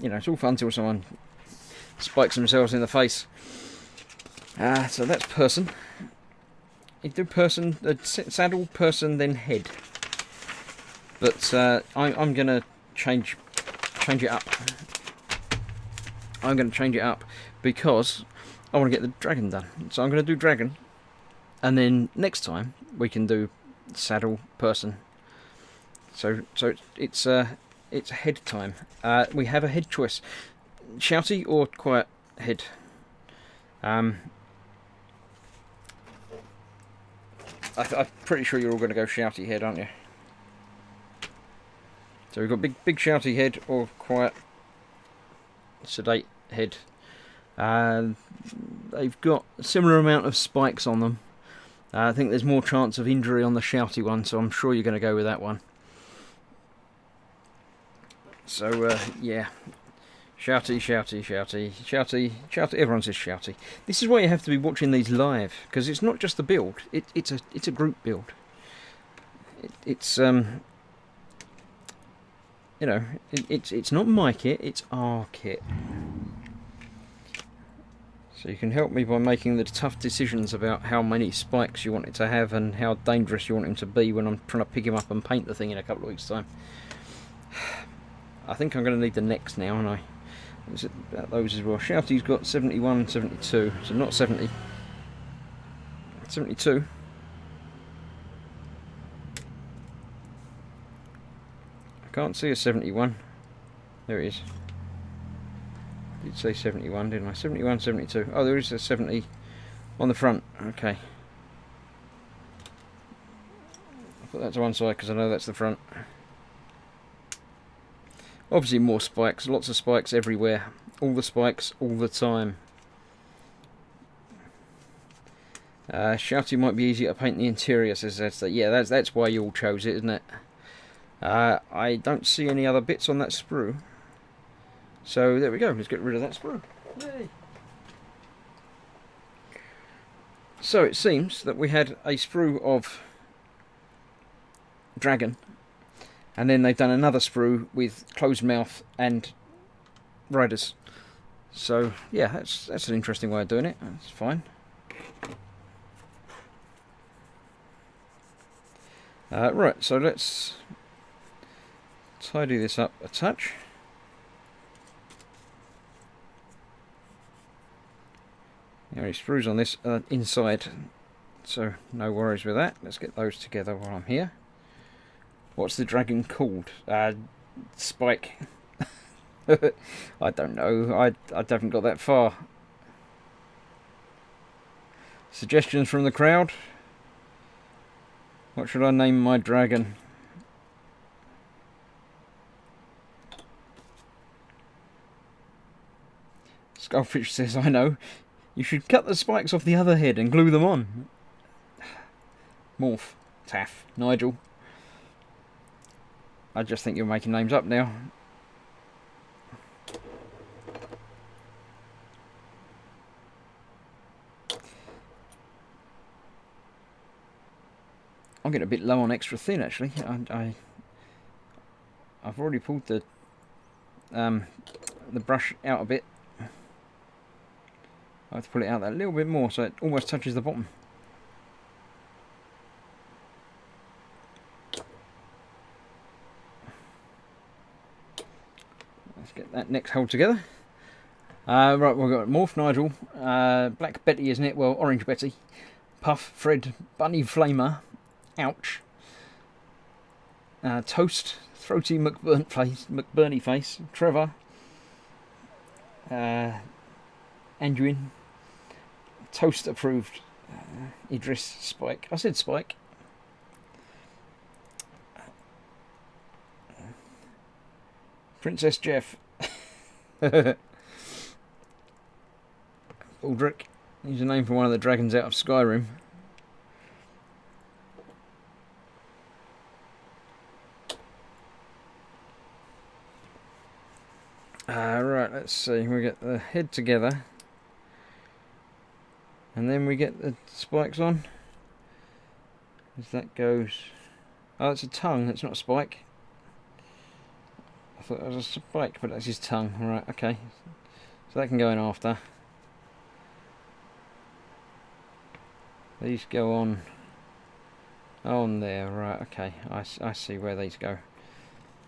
it's all fun till someone spikes themselves in the face. So that's person. You do person, saddle, person, then head. But I'm gonna change it up. I'm going to change it up because I want to get the dragon done. So I'm going to do dragon, and then next time we can do saddle person. So it's head time. We have a head choice: shouty or quiet head. I'm pretty sure you're all going to go shouty head, aren't you? So we've got big shouty head or quiet sedate head. They've got a similar amount of spikes on them. I think there's more chance of injury on the shouty one, so I'm sure you're going to go with that one. So yeah, shouty. Everyone says shouty. This is why you have to be watching these live, because it's not just the build. It's a group build. It's you know, it's not my kit. It's our kit. So you can help me by making the tough decisions about how many spikes you want it to have and how dangerous you want him to be when I'm trying to pick him up and paint the thing in a couple of weeks' time. I think I'm going to need the necks now, aren't I? Is it about those as well? Shouty's got 71, 72, so not 70. 72. I can't see a 71. There it is. Did say 71, didn't I? 71, 72. Oh, there is a 70 on the front. Okay. I'll put that to one side because I know that's the front. Obviously more spikes, lots of spikes everywhere. All the spikes, all the time. Shouty might be easier to paint the interior, says that. Yeah, that's why you all chose it, isn't it? I don't see any other bits on that sprue. So there we go, let's get rid of that sprue. Yay! So it seems that we had a sprue of dragon, and then they've done another sprue with closed mouth and riders. So yeah, that's an interesting way of doing it. That's fine. Right, so let's tidy this up a touch. The only sprues on this are inside, so no worries with that. Let's get those together while I'm here. What's the dragon called? Spike. I don't know. I haven't got that far. Suggestions from the crowd? What should I name my dragon? Skullfish says, I know. You should cut the spikes off the other head and glue them on. Morph. Taff. Nigel. I just think you're making names up now. I'm getting a bit low on extra thin actually. I've already pulled the brush out a bit. I have to pull it out that little bit more so it almost touches the bottom. Let's get that next hole together. Right, we've got Morph Nigel, Black Betty, isn't it? Well, Orange Betty, Puff, Fred, Bunny Flamer, Ouch, Toast, Throaty McBurney Face, Trevor, Anduin, Toast approved, Idris, Spike. I said Spike. Princess Jeff. Aldrich. He's a name for one of the dragons out of Skyrim. Right, let's see. We get the head together. And then we get the spikes on. As that goes... Oh, it's a tongue, that's not a spike. I thought it was a spike, but that's his tongue. Right, okay. So that can go in after. These go on there, right, okay. I see where these go.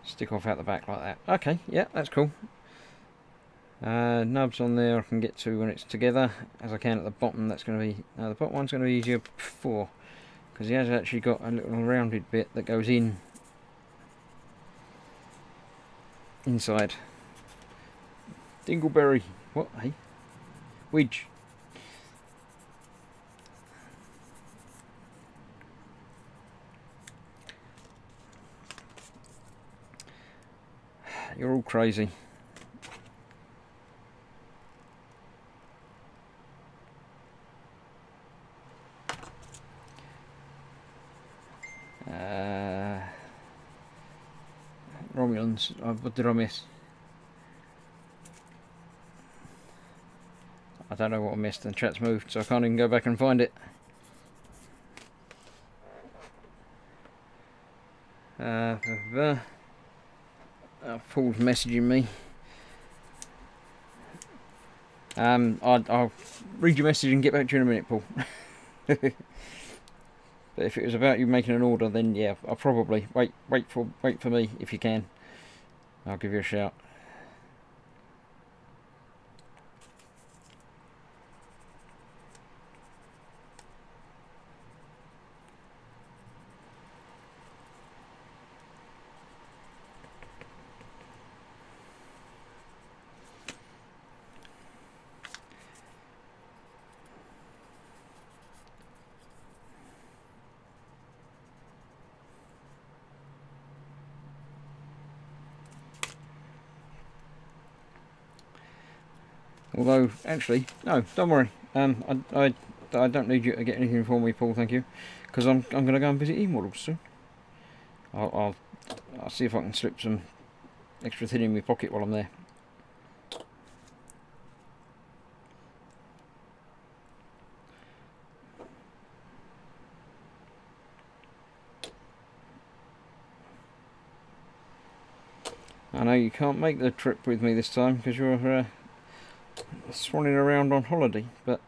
Stick off out the back like that. Okay, yeah, that's cool. Nubs on there I can get to when it's together, as I can at the bottom. That's going to be the bottom one's going to be easier before, because he has actually got a little rounded bit that goes inside. Dingleberry. What? Hey? Widge. You're all crazy. Romulans. What did I miss? I don't know what I missed. The chat's moved, so I can't even go back and find it. Paul's messaging me. I'll read your message and get back to you in a minute, Paul. But if it was about you making an order, then yeah, I'll probably wait for me if you can. I'll give you a shout. Although, actually, no, don't worry. I don't need you to get anything for me, Paul. Thank you, because I'm going to go and visit E-models soon. I'll see if I can slip some extra thin in my pocket while I'm there. I know you can't make the trip with me this time because you're swanning around on holiday, but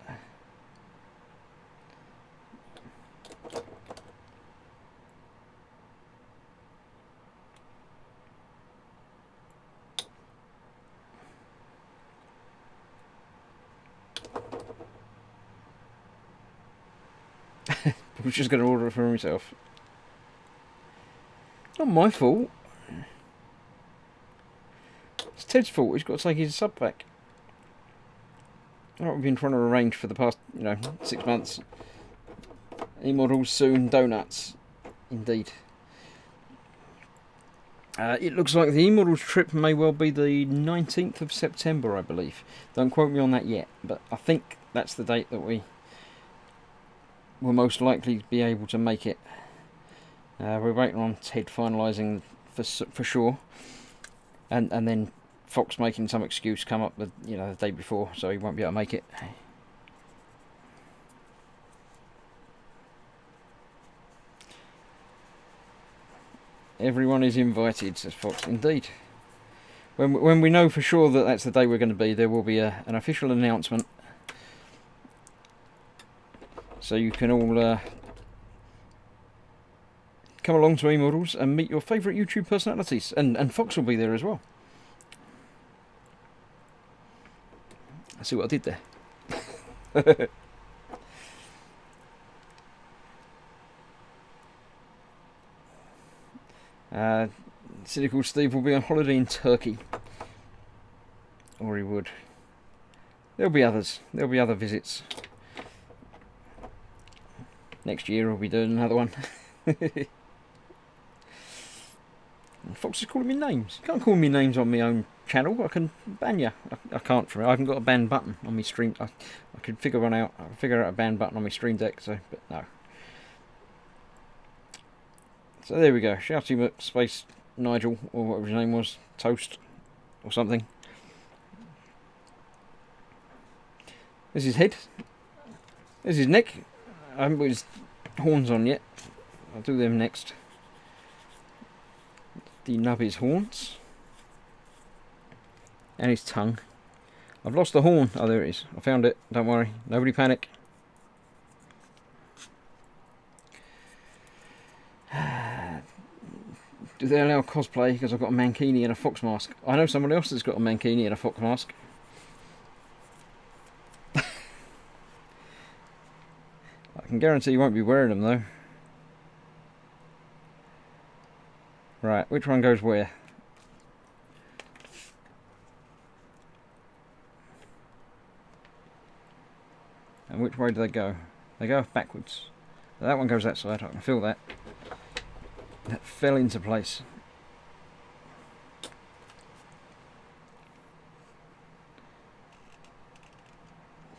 Paul's just going to order it for himself. Not my fault. It's Ted's fault. He's got to take his sub back. What we've been trying to arrange for the past, 6 months. E-models soon, donuts. Indeed. It looks like the E-models trip may well be the 19th of September, I believe. Don't quote me on that yet, but I think that's the date that we will most likely be able to make it. We're waiting on Ted finalising for sure, and then Fox making some excuse come up the day before, so he won't be able to make it. Everyone is invited, says Fox. Indeed. When we know for sure that that's the day we're going to be, there will be an official announcement, so you can all come along to E-models and meet your favourite YouTube personalities, and Fox will be there as well. I see what I did there. Cynical Steve will be on holiday in Turkey. Or he would. There'll be others. There'll be other visits. Next year we'll be doing another one. Fox is calling me names. You can't call me names on my own channel. I can ban you. I can't for it. I haven't got a ban button on my stream. I could figure one out. I could figure out a ban button on my stream deck. But no. So there we go. Shouty Space Nigel, or whatever his name was, Toast or something. There's his head. There's his neck. I haven't put his horns on yet. I'll do them next. Denub his horns. And his tongue. I've lost the horn. Oh, there it is. I found it. Don't worry. Nobody panic. Do they allow cosplay? Because I've got a mankini and a fox mask. I know someone else that's got a mankini and a fox mask. I can guarantee you won't be wearing them though. Right, which one goes where? And which way do they go? They go backwards. That one goes that side, I can feel that. That fell into place.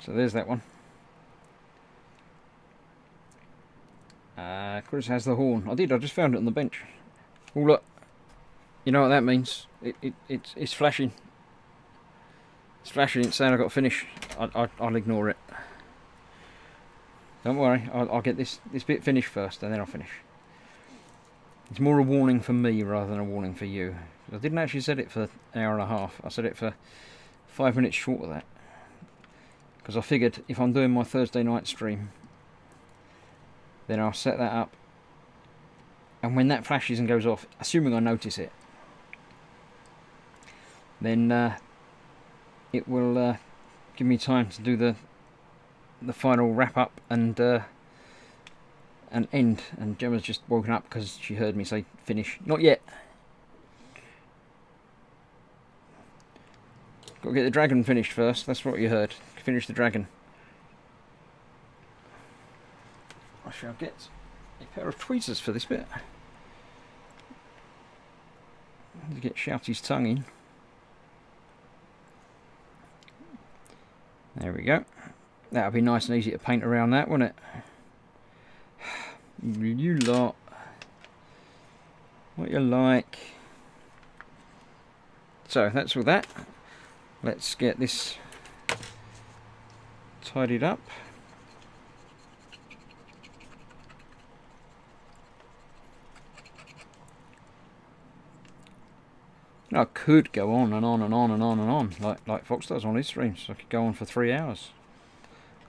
So there's that one. Chris has the horn. I just found it on the bench. Oh look, you know what that means? It's flashing. It's flashing, it's saying I've got to finish. I'll ignore it. Don't worry, I'll get this bit finished first and then I'll finish. It's more a warning for me rather than a warning for you. I didn't actually set it for an hour and a half. I set it for 5 minutes short of that. Because I figured if I'm doing my Thursday night stream, then I'll set that up. And when that flashes and goes off, assuming I notice it, then it will give me time to do the final wrap up and end. And Gemma's just woken up because she heard me say finish. Not yet. Got to get the dragon finished first. That's what you heard. Finish the dragon. I shall get a pair of tweezers for this bit. To get Shouty's tongue in. There we go. That'll be nice and easy to paint around that, won't it? You lot. What you like. So that's all that. Let's get this tidied up. I could go on and on and on and on and on, like Fox does on his streams. I could go on for 3 hours.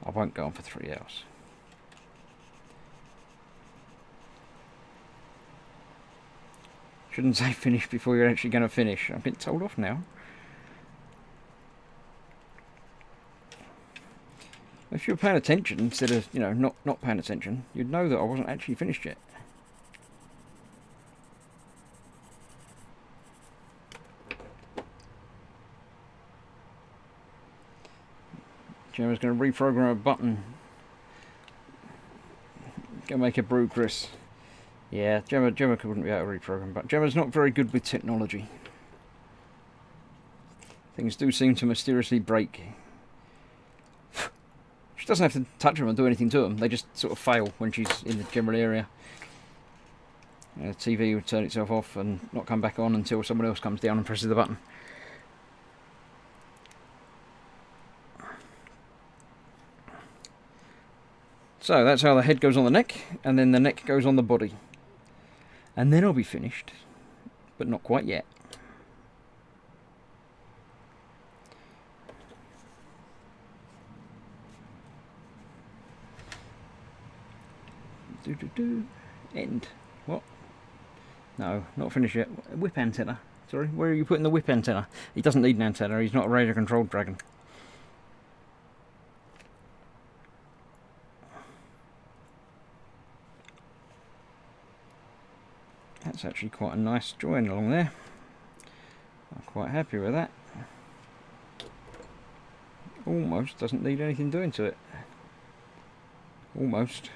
I won't go on for 3 hours. Shouldn't say finish before you're actually going to finish. I'm getting told off now. If you were paying attention instead of, not paying attention, you'd know that I wasn't actually finished yet. Gemma's going to reprogram a button. Go make a brew, Chris. Yeah, Gemma wouldn't be able to reprogram, but Gemma's not very good with technology. Things do seem to mysteriously break. She doesn't have to touch them or do anything to them. They just sort of fail when she's in the general area. The TV would turn itself off and not come back on until someone else comes down and presses the button. So that's how the head goes on the neck, and then the neck goes on the body. And then I'll be finished, but not quite yet. End. What? No, not finished yet. Whip antenna. Sorry, where are you putting the whip antenna? He doesn't need an antenna, he's not a radio controlled dragon. That's actually quite a nice join along there. I'm quite happy with that. Almost doesn't need anything doing to it. Almost.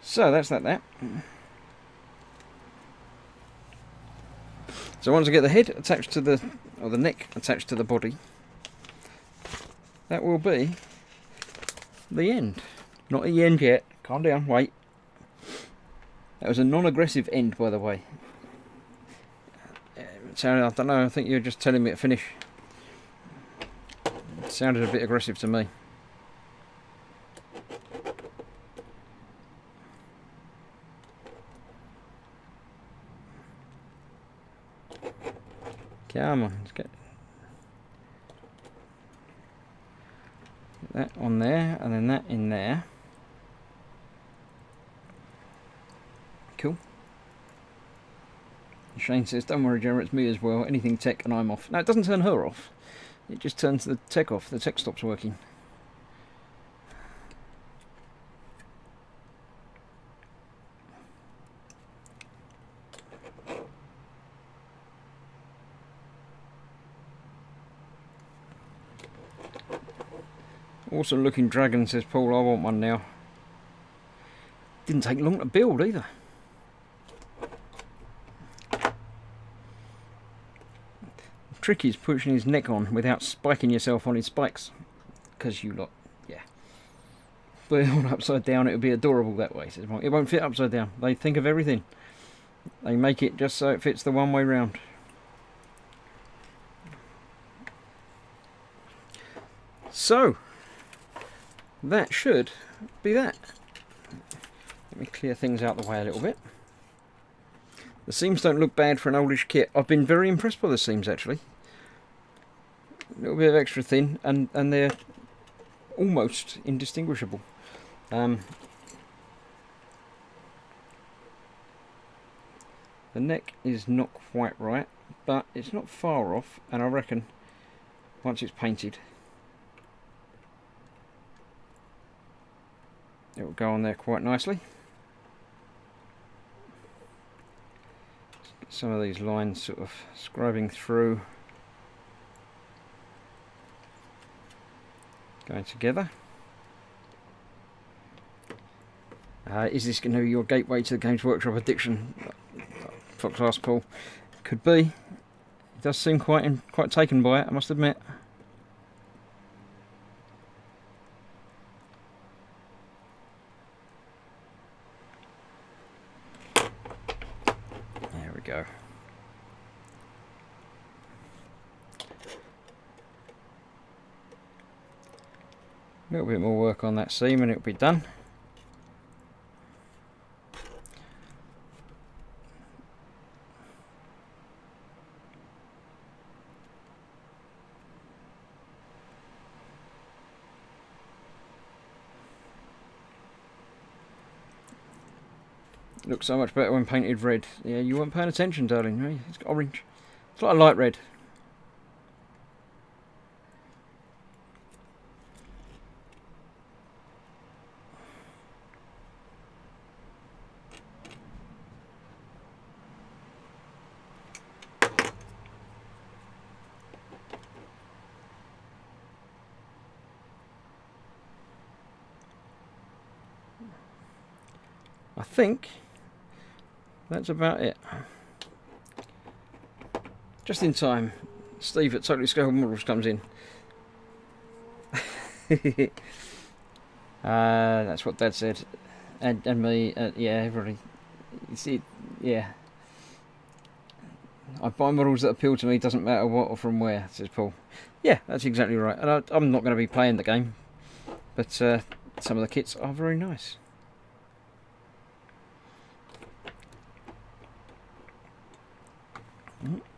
So that's that. So once I get the head attached to the neck attached to the body, that will be the end. Not the end yet. Calm down, wait. That was a non-aggressive end, by the way. So I don't know, I think you're just telling me to finish. It sounded a bit aggressive to me. Come on, let's get that on there, and then that in there. Cool. Shane says, don't worry, Gemma, it's me as well. Anything tech and I'm off. No, it doesn't turn her off. It just turns the tech off. The tech stops working. Awesome looking dragon, says Paul. I want one now. Didn't take long to build either. Trick is pushing his neck on without spiking yourself on his spikes. Because you lot, yeah. Put it on upside down, it would be adorable that way, says Mark. It won't fit upside down. They think of everything. They make it just so it fits the one way round. So, that should be that. Let me clear things out the way a little bit. The seams don't look bad for an oldish kit. I've been very impressed by the seams actually. A little bit of extra thin, and they're almost indistinguishable. The neck is not quite right, but it's not far off, and I reckon once it's painted it will go on there quite nicely. Get some of these lines sort of scrubbing through, going together. Is this going to be your gateway to the Games Workshop addiction? Fox asked Paul. Could be. It does seem quite taken by it, I must admit. There we go. A little bit more work on that seam and it'll be done. Looks so much better when painted red. Yeah, you weren't paying attention, darling. Right? It's orange. It's like a light red. I think that's about it. Just in time, Steve at Totally Scaled Models comes in. That's what Dad said, and me. Yeah, everybody. You see, yeah. I buy models that appeal to me. Doesn't matter what or from where, says Paul. Yeah, that's exactly right. And I'm not going to be playing the game, but some of the kits are very nice.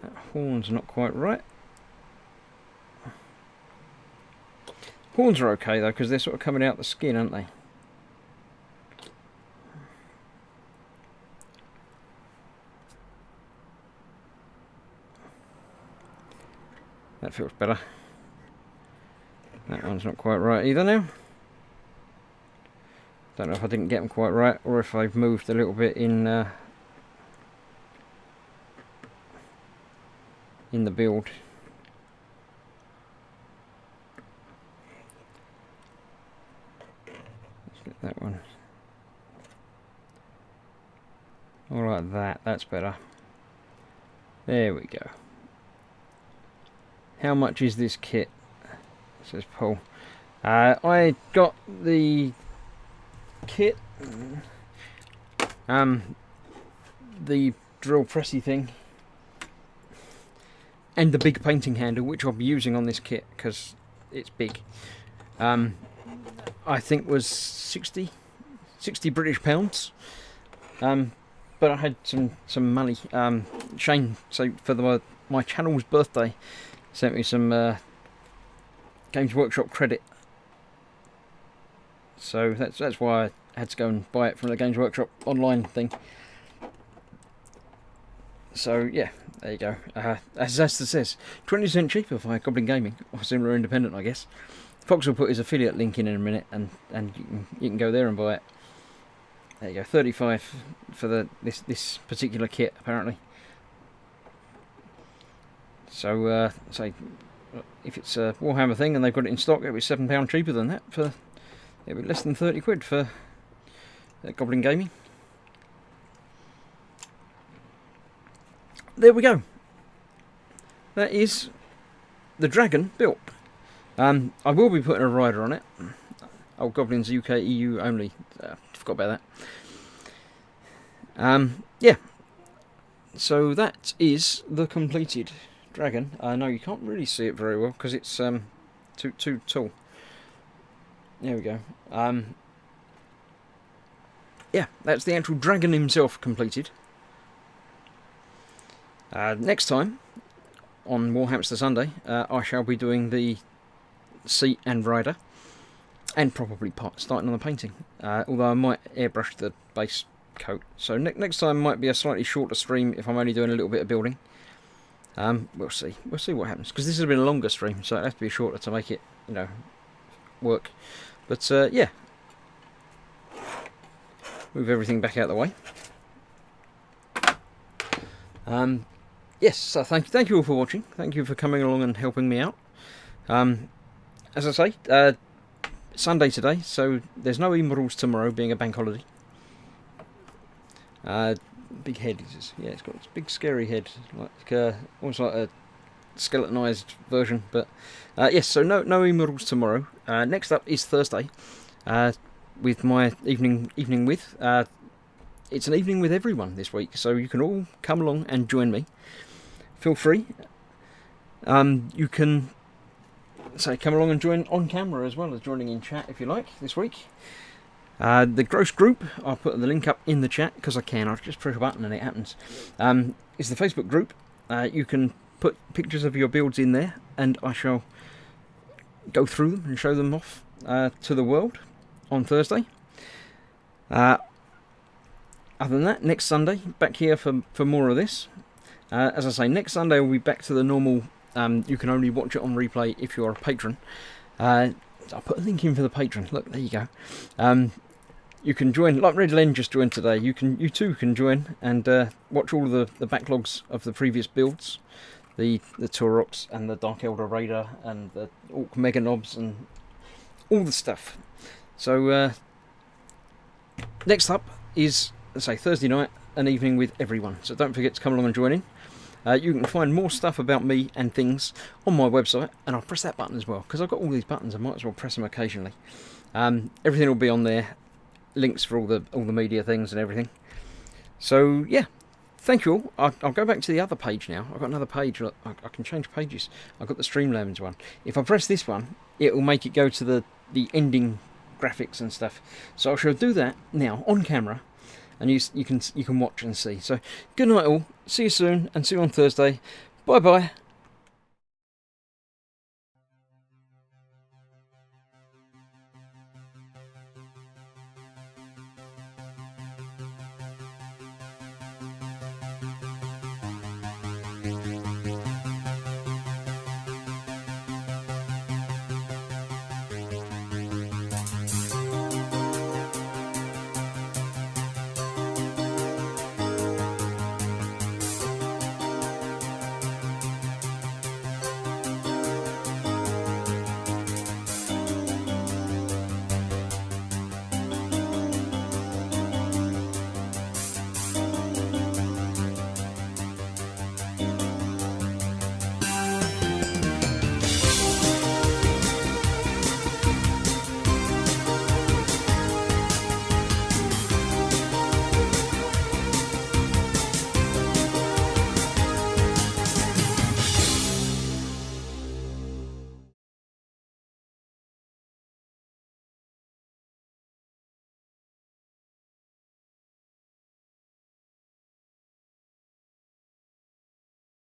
That horn's not quite right. Horns are okay though, because they're sort of coming out the skin, aren't they? That feels better. That one's not quite right either now. Don't know if I didn't get them quite right, or if I've moved a little bit in the build. Let's get that one. All like that. That's better. There we go. How much is this kit? Says Paul. I got the kit, the drill pressy thing, and the big painting handle, which I'll be using on this kit because it's big. I think was 60 British pounds. But I had some money. Shane, so for my channel's birthday, sent me some Games Workshop credit. So that's why I had to go and buy it from the Games Workshop online thing. So yeah, there you go. As Asta says, 20% cheaper via Goblin Gaming, or similar independent, I guess. Fox will put his affiliate link in a minute, and you can go there and buy it. There you go, 35 for this particular kit apparently. So say if it's a Warhammer thing and they've got it in stock, it'll be £7 cheaper than that. It'll be less than 30 quid for Goblin Gaming. There we go. That is the dragon built. I will be putting a rider on it. Oh, Goblins UK EU only. Forgot about that. Yeah. So that is the completed dragon. No, you can't really see it very well because it's too tall. There we go. Yeah, that's the actual dragon himself completed. Next time on Warhamster Sunday, I shall be doing the seat and rider, and probably starting on the painting. Although I might airbrush the base coat. So next time might be a slightly shorter stream if I'm only doing a little bit of building. We'll see. We'll see what happens, because this has been a longer stream, so it has to be shorter to make it, work. But yeah, move everything back out of the way. Yes, so thank you all for watching. Thank you for coming along and helping me out. As I say, Sunday today, so there's no Immortals tomorrow, being a bank holiday. Big head, yeah, it's got this big scary head, like almost like a skeletonized version. But yes, so no Immortals tomorrow. Next up is Thursday, with my evening with. It's an evening with everyone this week, so you can all come along and join me. Feel free. You can come along and join on camera as well as joining in chat if you like this week. The Gross group, I'll put the link up in the chat because I can. I'll just press a button and it happens. It's the Facebook group. You can put pictures of your builds in there, and I shall go through them and show them off to the world on Thursday. Other than that, next Sunday, back here for more of this. As I say, next Sunday we'll be back to the normal, you can only watch it on replay if you're a patron. I'll put a link in for the patron. Look, there you go. You can join, like Red Len just joined today, you too can join and watch all of the backlogs of the previous builds. The Taurox and the Dark Elder Raider and the Orc Mega Knobs and all the stuff. So next up is, let's say, Thursday night, an evening with everyone. So don't forget to come along and join in. You can find more stuff about me and things on my website, and I'll press that button as well, because I've got all these buttons, I might as well press them occasionally. Everything will be on there, links for all the media things and everything. So yeah, thank you all. I'll go back to the other page now. I've got another page. Look, I can change pages. I've got the Streamlabs one. If I press this one, it will make it go to the ending graphics and stuff. So I shall do that now on camera, and you can watch and see. So good night all. See you soon, and see you on Thursday. Bye bye.